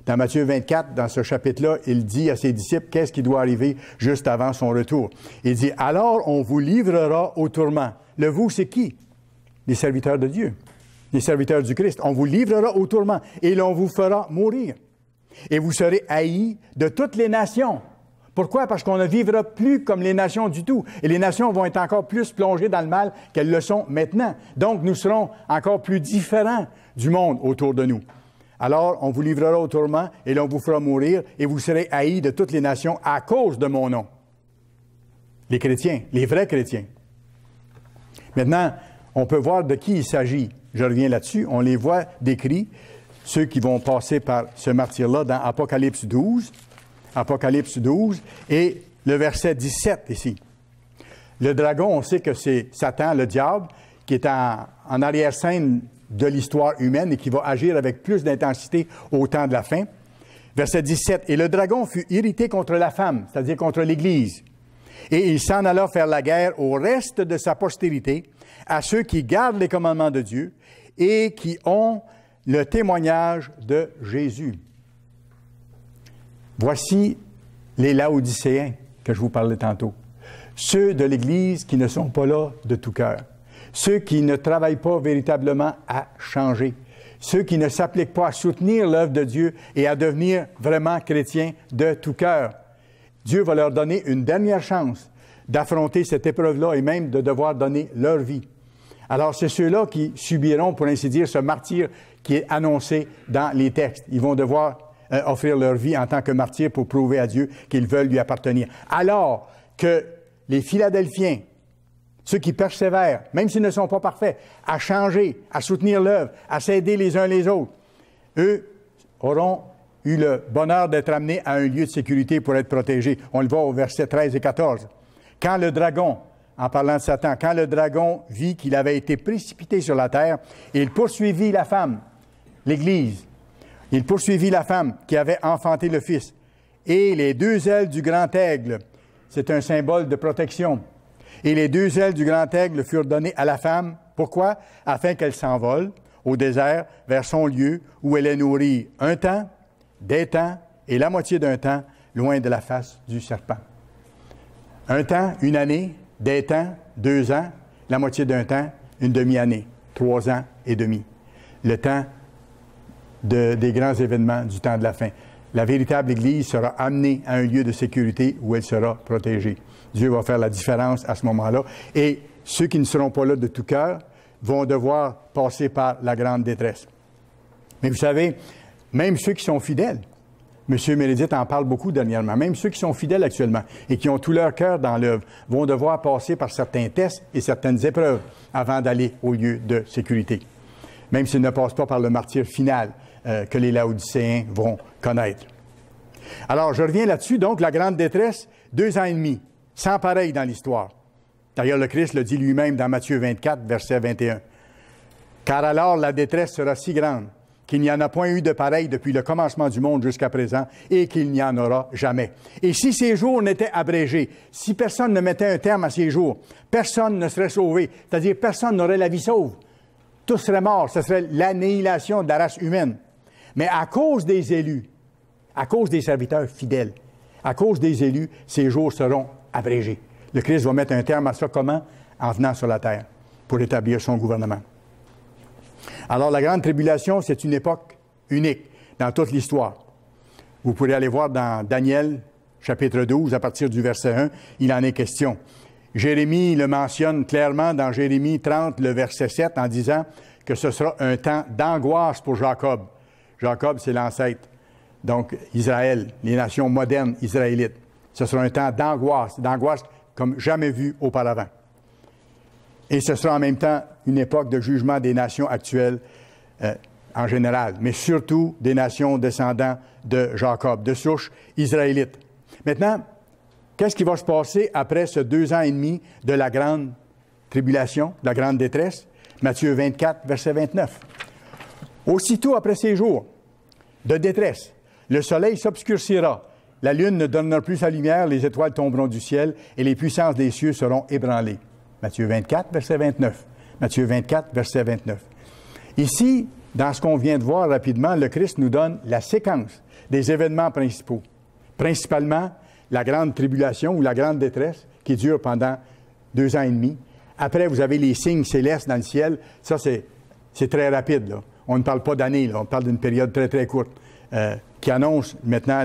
Dans Matthieu 24, dans ce chapitre-là, il dit à ses disciples qu'est-ce qui doit arriver juste avant son retour. Il dit « Alors on vous livrera au tourment. » Le « vous », c'est qui? Les serviteurs de Dieu, les serviteurs du Christ. On vous livrera au tourment et l'on vous fera mourir. Et vous serez haïs de toutes les nations. Pourquoi? Parce qu'on ne vivra plus comme les nations du tout. Et les nations vont être encore plus plongées dans le mal qu'elles le sont maintenant. Donc, nous serons encore plus différents du monde autour de nous. Alors, on vous livrera au tourment et l'on vous fera mourir et vous serez haïs de toutes les nations à cause de mon nom. Les chrétiens, les vrais chrétiens. Maintenant, on peut voir de qui il s'agit. Je reviens là-dessus. On les voit décrits, ceux qui vont passer par ce martyre-là dans Apocalypse 12. Apocalypse 12 et le verset 17 ici. Le dragon, on sait que c'est Satan, le diable, qui est en arrière-scène de l'histoire humaine et qui va agir avec plus d'intensité au temps de la fin. Verset 17. « Et le dragon fut irrité contre la femme, c'est-à-dire contre l'Église, et il s'en alla faire la guerre au reste de sa postérité, à ceux qui gardent les commandements de Dieu et qui ont le témoignage de Jésus. » Voici les Laodicéens que je vous parlais tantôt. Ceux de l'Église qui ne sont pas là de tout cœur. Ceux qui ne travaillent pas véritablement à changer. Ceux qui ne s'appliquent pas à soutenir l'œuvre de Dieu et à devenir vraiment chrétiens de tout cœur. Dieu va leur donner une dernière chance d'affronter cette épreuve-là et même de devoir donner leur vie. Alors, c'est ceux-là qui subiront, pour ainsi dire, ce martyre qui est annoncé dans les textes. Ils vont devoir offrir leur vie en tant que martyrs pour prouver à Dieu qu'ils veulent lui appartenir. Alors que les Philadelphiens, ceux qui persévèrent, même s'ils ne sont pas parfaits, à changer, à soutenir l'œuvre, à s'aider les uns les autres, eux auront eu le bonheur d'être amenés à un lieu de sécurité pour être protégés. On le voit au verset 13 et 14. Quand le dragon, en parlant de Satan, quand le dragon vit qu'il avait été précipité sur la terre, il poursuivit la femme, l'Église. Il poursuivit la femme qui avait enfanté le Fils. Et les deux ailes du grand aigle, c'est un symbole de protection. Et les deux ailes du grand aigle furent données à la femme. Pourquoi? Afin qu'elle s'envole au désert vers son lieu où elle est nourrie un temps, des temps et la moitié d'un temps, loin de la face du serpent. Un temps, une année, des temps, 2 ans, la moitié d'un temps, une demi-année, 3 ans et demi. Le temps des grands événements du temps de la fin. La véritable Église sera amenée à un lieu de sécurité où elle sera protégée. Dieu va faire la différence à ce moment-là. Et ceux qui ne seront pas là de tout cœur vont devoir passer par la grande détresse. Mais vous savez, même ceux qui sont fidèles, M. Meredith en parle beaucoup dernièrement, même ceux qui sont fidèles actuellement et qui ont tout leur cœur dans l'œuvre vont devoir passer par certains tests et certaines épreuves avant d'aller au lieu de sécurité. Même s'ils ne passent pas par le martyre final que les Laodicéens vont connaître. Alors, je reviens là-dessus. Donc, la grande détresse, 2 ans et demi, sans pareil dans l'histoire. D'ailleurs, le Christ le dit lui-même dans Matthieu 24, verset 21. « Car alors la détresse sera si grande qu'il n'y en a point eu de pareil depuis le commencement du monde jusqu'à présent et qu'il n'y en aura jamais. Et si ces jours n'étaient abrégés, si personne ne mettait un terme à ces jours, personne ne serait sauvé, c'est-à-dire personne n'aurait la vie sauve. Tous seraient morts, ce serait l'annihilation de la race humaine. Mais à cause des élus, à cause des serviteurs fidèles, à cause des élus, ces jours seront abrégés. Le Christ va mettre un terme à ça comment? En venant sur la terre pour établir son gouvernement. Alors, la grande tribulation, c'est une époque unique dans toute l'histoire. Vous pourrez aller voir dans Daniel, chapitre 12, à partir du verset 1, il en est question. Jérémie le mentionne clairement dans Jérémie 30, le verset 7, en disant que ce sera un temps d'angoisse pour Jacob. Jacob, c'est l'ancêtre. Donc, Israël, les nations modernes israélites. Ce sera un temps d'angoisse comme jamais vu auparavant. Et ce sera en même temps une époque de jugement des nations actuelles en général, mais surtout des nations descendants de Jacob, de souche israélite. Maintenant, qu'est-ce qui va se passer après ce 2 ans et demi de la grande tribulation, de la grande détresse? Matthieu 24, verset 29. Aussitôt après ces jours de détresse, le soleil s'obscurcira, la lune ne donnera plus sa lumière, les étoiles tomberont du ciel et les puissances des cieux seront ébranlées. Matthieu 24, verset 29. Matthieu 24, verset 29. Ici, dans ce qu'on vient de voir rapidement, le Christ nous donne la séquence des événements principaux. Principalement, la grande tribulation ou la grande détresse qui dure pendant 2 ans et demi. Après, vous avez les signes célestes dans le ciel. Ça, c'est très rapide, là. On ne parle pas d'années, là. On parle d'une période très, très courte qui annonce maintenant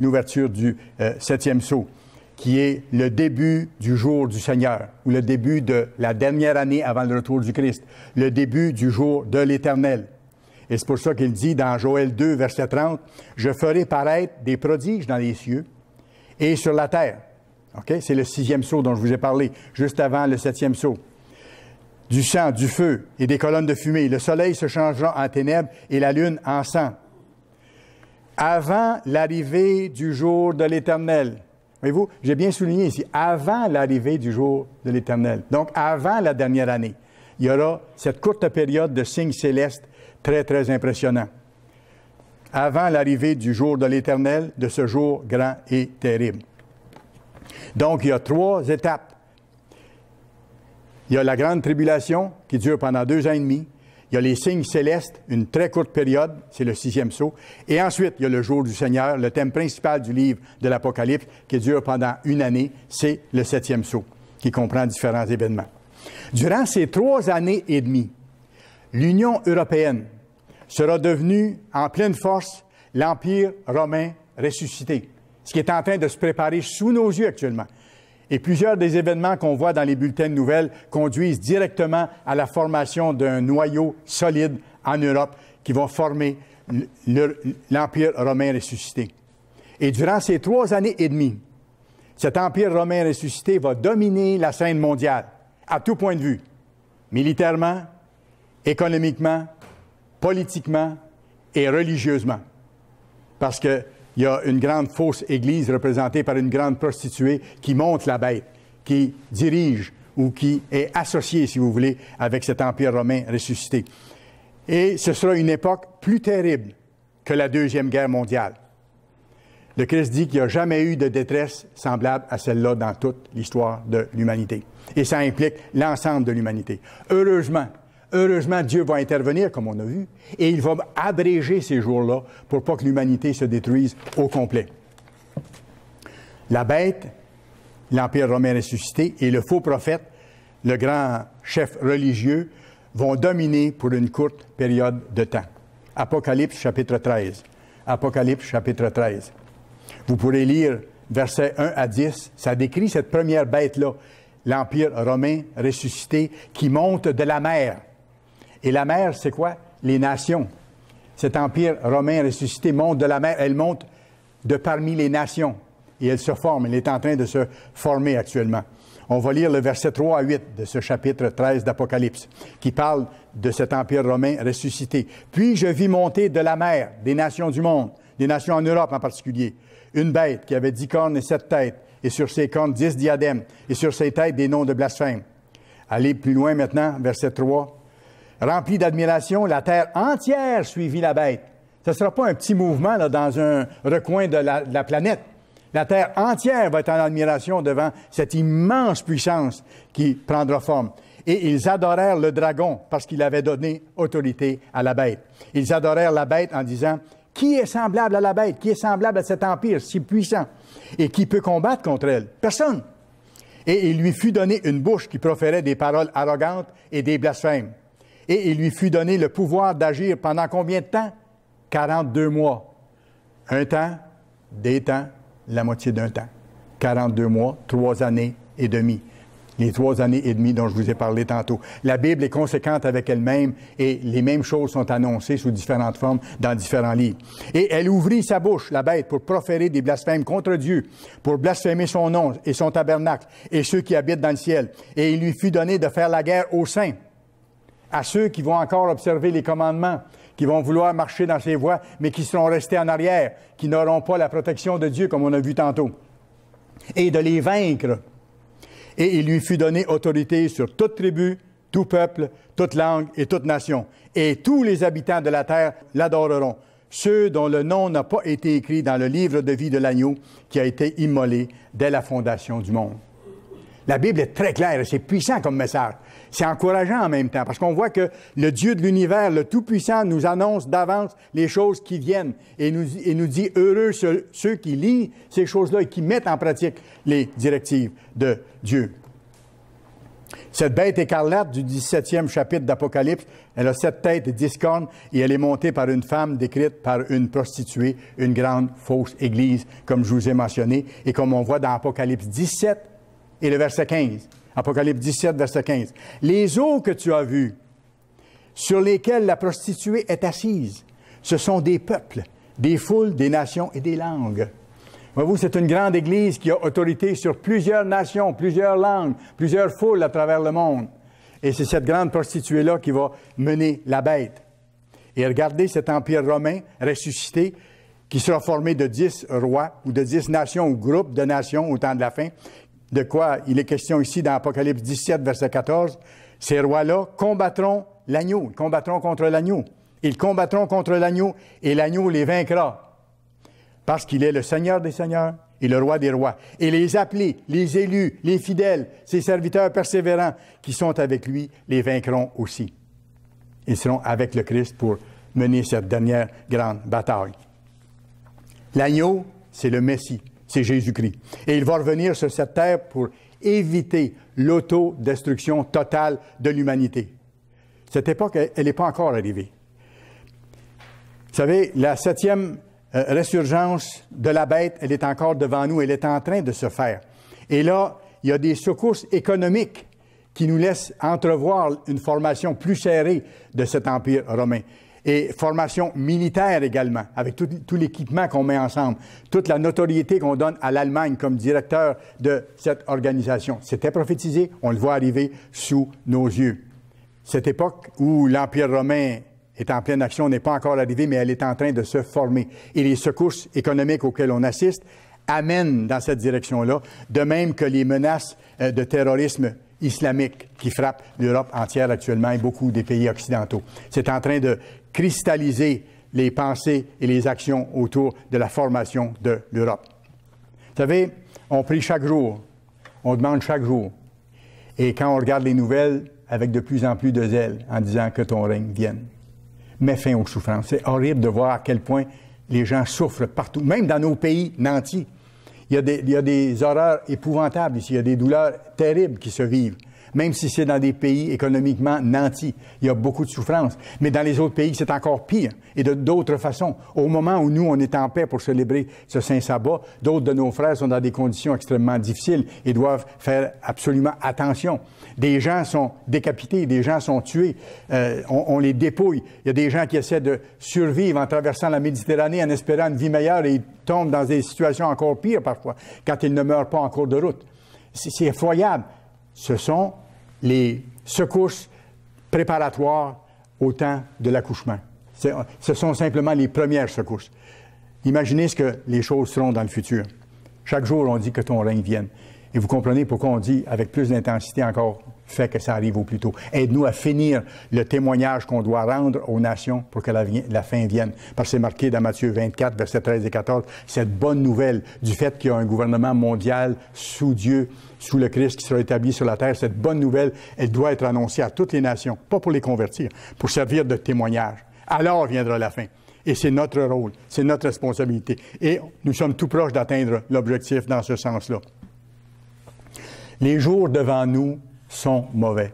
l'ouverture du 7e sceau, qui est le début du jour du Seigneur, ou le début de la dernière année avant le retour du Christ, le début du jour de l'Éternel. Et c'est pour ça qu'il dit dans Joël 2, verset 30, « Je ferai paraître des prodiges dans les cieux et sur la terre. » Okay? C'est le 6e sceau dont je vous ai parlé, juste avant le 7e sceau. « Du sang, du feu et des colonnes de fumée. Le soleil se changera en ténèbres et la lune en sang. Avant l'arrivée du jour de l'Éternel. » Voyez-vous, j'ai bien souligné ici, avant l'arrivée du jour de l'Éternel. Donc, avant la dernière année, il y aura cette courte période de signes célestes très, très impressionnants. Avant l'arrivée du jour de l'Éternel, de ce jour grand et terrible. Donc, il y a 3 étapes. Il y a la grande tribulation qui dure pendant 2 ans et demi. Il y a les signes célestes, une très courte période, c'est le 6e sceau. Et ensuite, il y a le jour du Seigneur, le thème principal du livre de l'Apocalypse, qui dure pendant une année, c'est le 7e sceau, qui comprend différents événements. Durant ces 3 années et demie, l'Union européenne sera devenue en pleine force l'Empire romain ressuscité, ce qui est en train de se préparer sous nos yeux actuellement. Et plusieurs des événements qu'on voit dans les bulletins de nouvelles conduisent directement à la formation d'un noyau solide en Europe qui va former l'Empire romain ressuscité. Et durant ces 3 années et demie, cet Empire romain ressuscité va dominer la scène mondiale, à tout point de vue, militairement, économiquement, politiquement et religieusement. Parce que il y a une grande fausse église représentée par une grande prostituée qui monte la bête, qui dirige ou qui est associée, si vous voulez, avec cet empire romain ressuscité. Et ce sera une époque plus terrible que la Deuxième Guerre mondiale. Le Christ dit qu'il n'y a jamais eu de détresse semblable à celle-là dans toute l'histoire de l'humanité. Et ça implique l'ensemble de l'humanité. Heureusement, Dieu va intervenir, comme on a vu, et il va abréger ces jours-là pour pas que l'humanité se détruise au complet. La bête, l'Empire romain ressuscité, et le faux prophète, le grand chef religieux, vont dominer pour une courte période de temps. Apocalypse, chapitre 13. Apocalypse, chapitre 13. Vous pourrez lire versets 1 à 10. Ça décrit cette première bête-là, l'Empire romain ressuscité, qui monte de la mer. Et la mer, c'est quoi? Les nations. Cet empire romain ressuscité monte de la mer, elle monte de parmi les nations. Et elle se forme, elle est en train de se former actuellement. On va lire le verset 3 à 8 de ce chapitre 13 d'Apocalypse, qui parle de cet empire romain ressuscité. « Puis je vis monter de la mer, des nations du monde, des nations en Europe en particulier, une bête qui avait 10 cornes et 7 têtes, et sur ses cornes 10 diadèmes, et sur ses têtes des noms de blasphème. » Allez plus loin maintenant, verset 3. Rempli d'admiration, la terre entière suivit la bête. Ce ne sera pas un petit mouvement là, dans un recoin de la planète. La terre entière va être en admiration devant cette immense puissance qui prendra forme. Et ils adorèrent le dragon parce qu'il avait donné autorité à la bête. Ils adorèrent la bête en disant, « Qui est semblable à la bête? Qui est semblable à cet empire si puissant? Et qui peut combattre contre elle? Personne. » Et il lui fut donné une bouche qui proférait des paroles arrogantes et des blasphèmes. Et il lui fut donné le pouvoir d'agir pendant combien de temps? 42 mois. Un temps, des temps, la moitié d'un temps. 42 mois, 3 années et demie. Les 3 années et demie dont je vous ai parlé tantôt. La Bible est conséquente avec elle-même et les mêmes choses sont annoncées sous différentes formes dans différents livres. Et elle ouvrit sa bouche, la bête, pour proférer des blasphèmes contre Dieu, pour blasphémer son nom et son tabernacle et ceux qui habitent dans le ciel. Et il lui fut donné de faire la guerre aux saints, à ceux qui vont encore observer les commandements, qui vont vouloir marcher dans ses voies, mais qui seront restés en arrière, qui n'auront pas la protection de Dieu, comme on a vu tantôt, et de les vaincre. Et il lui fut donné autorité sur toute tribu, tout peuple, toute langue et toute nation. Et tous les habitants de la terre l'adoreront, ceux dont le nom n'a pas été écrit dans le livre de vie de l'agneau qui a été immolé dès la fondation du monde. La Bible est très claire et c'est puissant comme message. C'est encourageant en même temps, parce qu'on voit que le Dieu de l'univers, le Tout-Puissant, nous annonce d'avance les choses qui viennent et nous dit heureux ceux qui lisent ces choses-là et qui mettent en pratique les directives de Dieu. Cette bête écarlate du 17e chapitre d'Apocalypse, elle a 7 têtes et 10 cornes et elle est montée par une femme décrite par une prostituée, une grande fausse église, comme je vous ai mentionné, et comme on voit dans Apocalypse 17 et le verset 15. Apocalypse 17, verset 15. « Les eaux que tu as vues, sur lesquelles la prostituée est assise, ce sont des peuples, des foules, des nations et des langues. » Voyez-vous, c'est une grande Église qui a autorité sur plusieurs nations, plusieurs langues, plusieurs foules à travers le monde. Et c'est cette grande prostituée-là qui va mener la bête. Et regardez cet empire romain ressuscité qui sera formé de 10 rois ou de 10 nations ou groupes de nations au temps de la fin. De quoi il est question ici dans Apocalypse 17, verset 14. Ces rois-là combattront l'agneau, ils combattront contre l'agneau. Ils combattront contre l'agneau et l'agneau les vaincra. Parce qu'il est le Seigneur des seigneurs et le Roi des rois. Et les appelés, les élus, les fidèles, ses serviteurs persévérants qui sont avec lui, les vaincront aussi. Ils seront avec le Christ pour mener cette dernière grande bataille. L'agneau, c'est le Messie, c'est Jésus-Christ. Et il va revenir sur cette terre pour éviter l'autodestruction totale de l'humanité. Cette époque, elle n'est pas encore arrivée. Vous savez, la 7e résurgence de la bête, elle est encore devant nous, elle est en train de se faire. Et là, il y a des secousses économiques qui nous laissent entrevoir une formation plus serrée de cet empire romain. Et formation militaire également, avec tout l'équipement qu'on met ensemble, toute la notoriété qu'on donne à l'Allemagne comme directeur de cette organisation. C'était prophétisé, on le voit arriver sous nos yeux. Cette époque où l'Empire romain est en pleine action n'est pas encore arrivée, mais elle est en train de se former. Et les secousses économiques auxquelles on assiste amènent dans cette direction-là, de même que les menaces de terrorisme islamique qui frappent l'Europe entière actuellement et beaucoup des pays occidentaux. C'est en train de cristalliser les pensées et les actions autour de la formation de l'Europe. Vous savez, on prie chaque jour, on demande chaque jour. Et quand on regarde les nouvelles, avec de plus en plus de zèle, en disant que ton règne vienne. Mets fin aux souffrances. C'est horrible de voir à quel point les gens souffrent partout, même dans nos pays nantis. Il y a des horreurs épouvantables ici, il y a des douleurs terribles qui se vivent. Même si c'est dans des pays économiquement nantis, il y a beaucoup de souffrances. Mais dans les autres pays, c'est encore pire. Et de d'autres façons. Au moment où nous, on est en paix pour célébrer ce Saint Sabbat, d'autres de nos frères sont dans des conditions extrêmement difficiles et doivent faire absolument attention. Des gens sont décapités, des gens sont tués, on les dépouille. Il y a des gens qui essaient de survivre en traversant la Méditerranée en espérant une vie meilleure et ils tombent dans des situations encore pires parfois, quand ils ne meurent pas en cours de route. C'est effroyable. Ce sont les secousses préparatoires au temps de l'accouchement. Ce sont simplement les premières secousses. Imaginez ce que les choses seront dans le futur. Chaque jour, on dit que ton règne vienne. Et vous comprenez pourquoi on dit avec plus d'intensité encore, fait que ça arrive au plus tôt. Aide-nous à finir le témoignage qu'on doit rendre aux nations pour que la fin vienne. Parce que c'est marqué dans Matthieu 24, versets 13 et 14, cette bonne nouvelle du fait qu'il y a un gouvernement mondial sous Dieu, sous le Christ qui sera établi sur la terre. Cette bonne nouvelle, elle doit être annoncée à toutes les nations, pas pour les convertir, pour servir de témoignage. Alors viendra la fin. Et c'est notre rôle, c'est notre responsabilité. Et nous sommes tout proches d'atteindre l'objectif dans ce sens-là. Les jours devant nous sont mauvais.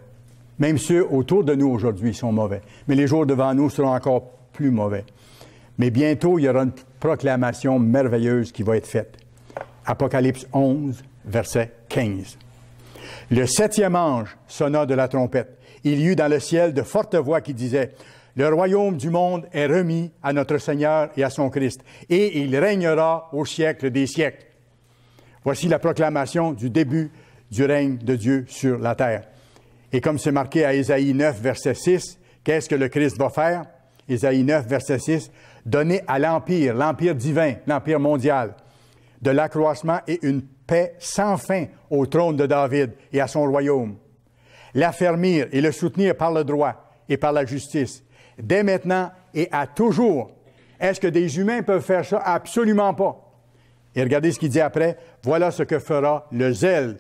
Même ceux autour de nous aujourd'hui sont mauvais. Mais les jours devant nous seront encore plus mauvais. Mais bientôt, il y aura une proclamation merveilleuse qui va être faite. Apocalypse 11, verset 15. Le 7e ange sonna de la trompette. Il y eut dans le ciel de fortes voix qui disaient « Le royaume du monde est remis à notre Seigneur et à son Christ, et il régnera au siècle des siècles. » Voici la proclamation du début du règne de Dieu sur la terre. Et comme c'est marqué à Ésaïe 9, verset 6, qu'est-ce que le Christ va faire? Ésaïe 9, verset 6, donner à l'empire divin, l'empire mondial, de l'accroissement et une paix sans fin au trône de David et à son royaume. L'affermir et le soutenir par le droit et par la justice, dès maintenant et à toujours. Est-ce que des humains peuvent faire ça? Absolument pas. Et regardez ce qu'il dit après. Voilà ce que fera le zèle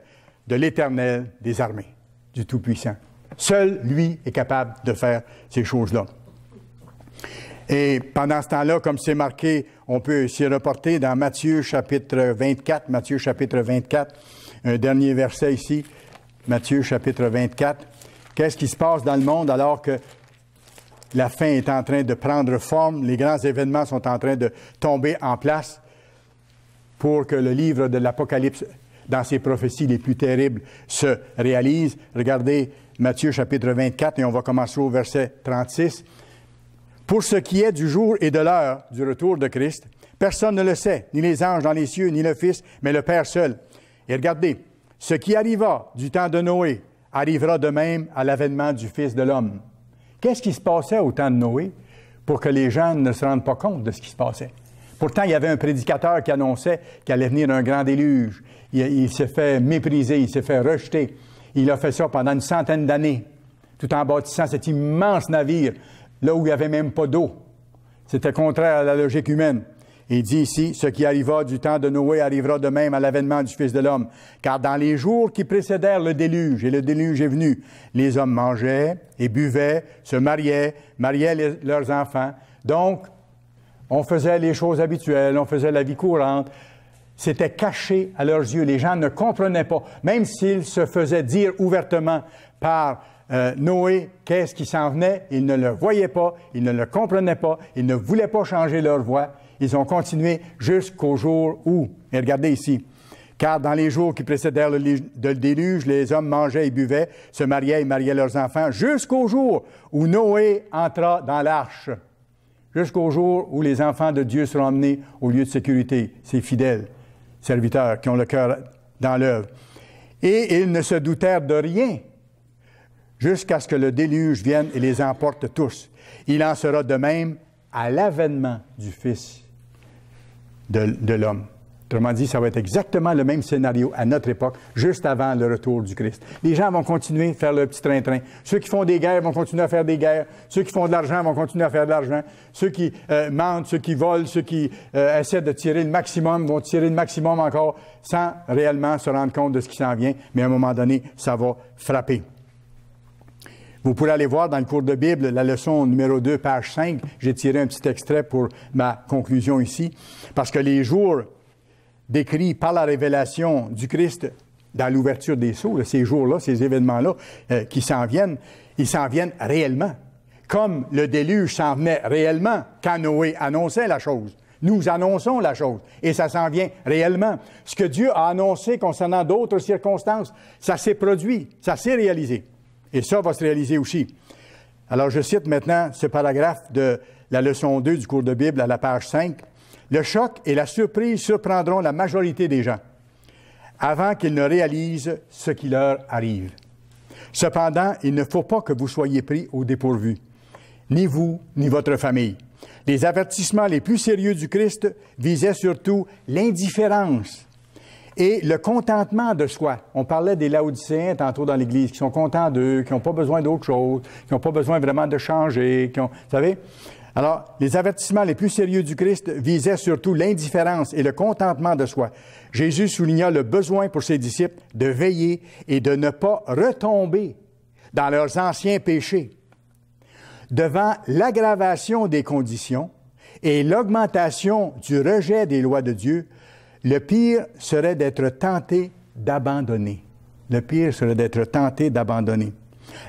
de l'Éternel des armées, du Tout-Puissant. Seul lui est capable de faire ces choses-là. Et pendant ce temps-là, comme c'est marqué, on peut s'y reporter dans Matthieu chapitre 24, un dernier verset ici, Matthieu chapitre 24. Qu'est-ce qui se passe dans le monde alors que la fin est en train de prendre forme, les grands événements sont en train de tomber en place pour que le livre de l'Apocalypse, dans ses prophéties les plus terribles, se réalise. Regardez Matthieu chapitre 24 et on va commencer au verset 36. Pour ce qui est du jour et de l'heure du retour de Christ, personne ne le sait, ni les anges dans les cieux, ni le Fils, mais le Père seul. Et regardez, ce qui arriva du temps de Noé arrivera de même à l'avènement du Fils de l'homme. Qu'est-ce qui se passait au temps de Noé pour que les gens ne se rendent pas compte de ce qui se passait? Pourtant, il y avait un prédicateur qui annonçait qu'il allait venir un grand déluge. Il s'est fait mépriser, il s'est fait rejeter. Il a fait ça pendant une centaine d'années, tout en bâtissant cet immense navire, là où il n'y avait même pas d'eau. C'était contraire à la logique humaine. Il dit ici, « Ce qui arriva du temps de Noé arrivera de même à l'avènement du Fils de l'homme. Car dans les jours qui précédèrent le déluge, et le déluge est venu, les hommes mangeaient et buvaient, se mariaient leurs enfants. » Donc, on faisait les choses habituelles, on faisait la vie courante. C'était caché à leurs yeux. Les gens ne comprenaient pas. Même s'ils se faisaient dire ouvertement par Noé qu'est-ce qui s'en venait, ils ne le voyaient pas, ils ne le comprenaient pas, ils ne voulaient pas changer leur voix. Ils ont continué jusqu'au jour où, et regardez ici, car dans les jours qui précédèrent le déluge, les hommes mangeaient et buvaient, se mariaient et mariaient leurs enfants, jusqu'au jour où Noé entra dans l'arche, jusqu'au jour où les enfants de Dieu seront emmenés au lieu de sécurité, ces fidèles serviteurs qui ont le cœur dans l'œuvre. Et ils ne se doutèrent de rien jusqu'à ce que le déluge vienne et les emporte tous. Il en sera de même à l'avènement du Fils de l'homme. Autrement dit, ça va être exactement le même scénario à notre époque, juste avant le retour du Christ. Les gens vont continuer à faire leur petit train-train. Ceux qui font des guerres vont continuer à faire des guerres. Ceux qui font de l'argent vont continuer à faire de l'argent. Ceux qui mentent, ceux qui volent, ceux qui essaient de tirer le maximum vont tirer le maximum encore sans réellement se rendre compte de ce qui s'en vient. Mais à un moment donné, ça va frapper. Vous pourrez aller voir dans le cours de Bible, la leçon numéro 2, page 5. J'ai tiré un petit extrait pour ma conclusion ici. Parce que les jours décrits par la révélation du Christ dans l'ouverture des sceaux, là, ces jours-là, ces événements-là qui s'en viennent, ils s'en viennent réellement. Comme le déluge s'en venait réellement quand Noé annonçait la chose. Nous annonçons la chose et ça s'en vient réellement. Ce que Dieu a annoncé concernant d'autres circonstances, ça s'est produit, ça s'est réalisé. Et ça va se réaliser aussi. Alors, je cite maintenant ce paragraphe de la leçon 2 du cours de Bible à la page 5. « Le choc et la surprise surprendront la majorité des gens avant qu'ils ne réalisent ce qui leur arrive. Cependant, il ne faut pas que vous soyez pris au dépourvu, ni vous, ni votre famille. Les avertissements les plus sérieux du Christ visaient surtout l'indifférence et le contentement de soi. On parlait des Laodicéens tantôt dans l'Église, qui sont contents d'eux, qui n'ont pas besoin d'autre chose, qui n'ont pas besoin vraiment de changer, vous savez? Alors, les avertissements les plus sérieux du Christ visaient surtout l'indifférence et le contentement de soi. Jésus souligna le besoin pour ses disciples de veiller et de ne pas retomber dans leurs anciens péchés. Devant l'aggravation des conditions et l'augmentation du rejet des lois de Dieu, le pire serait d'être tenté d'abandonner. Le pire serait d'être tenté d'abandonner.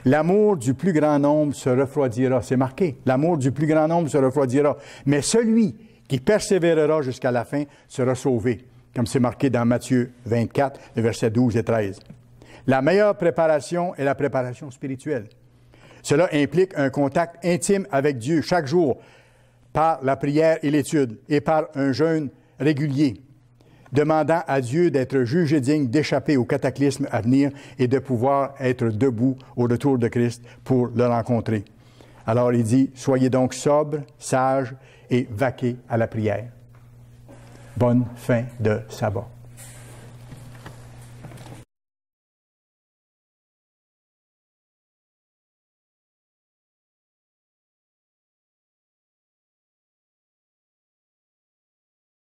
L'amour du plus grand nombre se refroidira. C'est marqué. L'amour du plus grand nombre se refroidira. Mais celui qui persévérera jusqu'à la fin sera sauvé, comme c'est marqué dans Matthieu 24, le versets 12 et 13. La meilleure préparation est la préparation spirituelle. Cela implique un contact intime avec Dieu chaque jour par la prière et l'étude et par un jeûne régulier, demandant à Dieu d'être jugé digne d'échapper au cataclysme à venir et de pouvoir être debout au retour de Christ pour le rencontrer. Alors il dit, soyez donc sobres, sages et vaquez à la prière. Bonne fin de sabbat.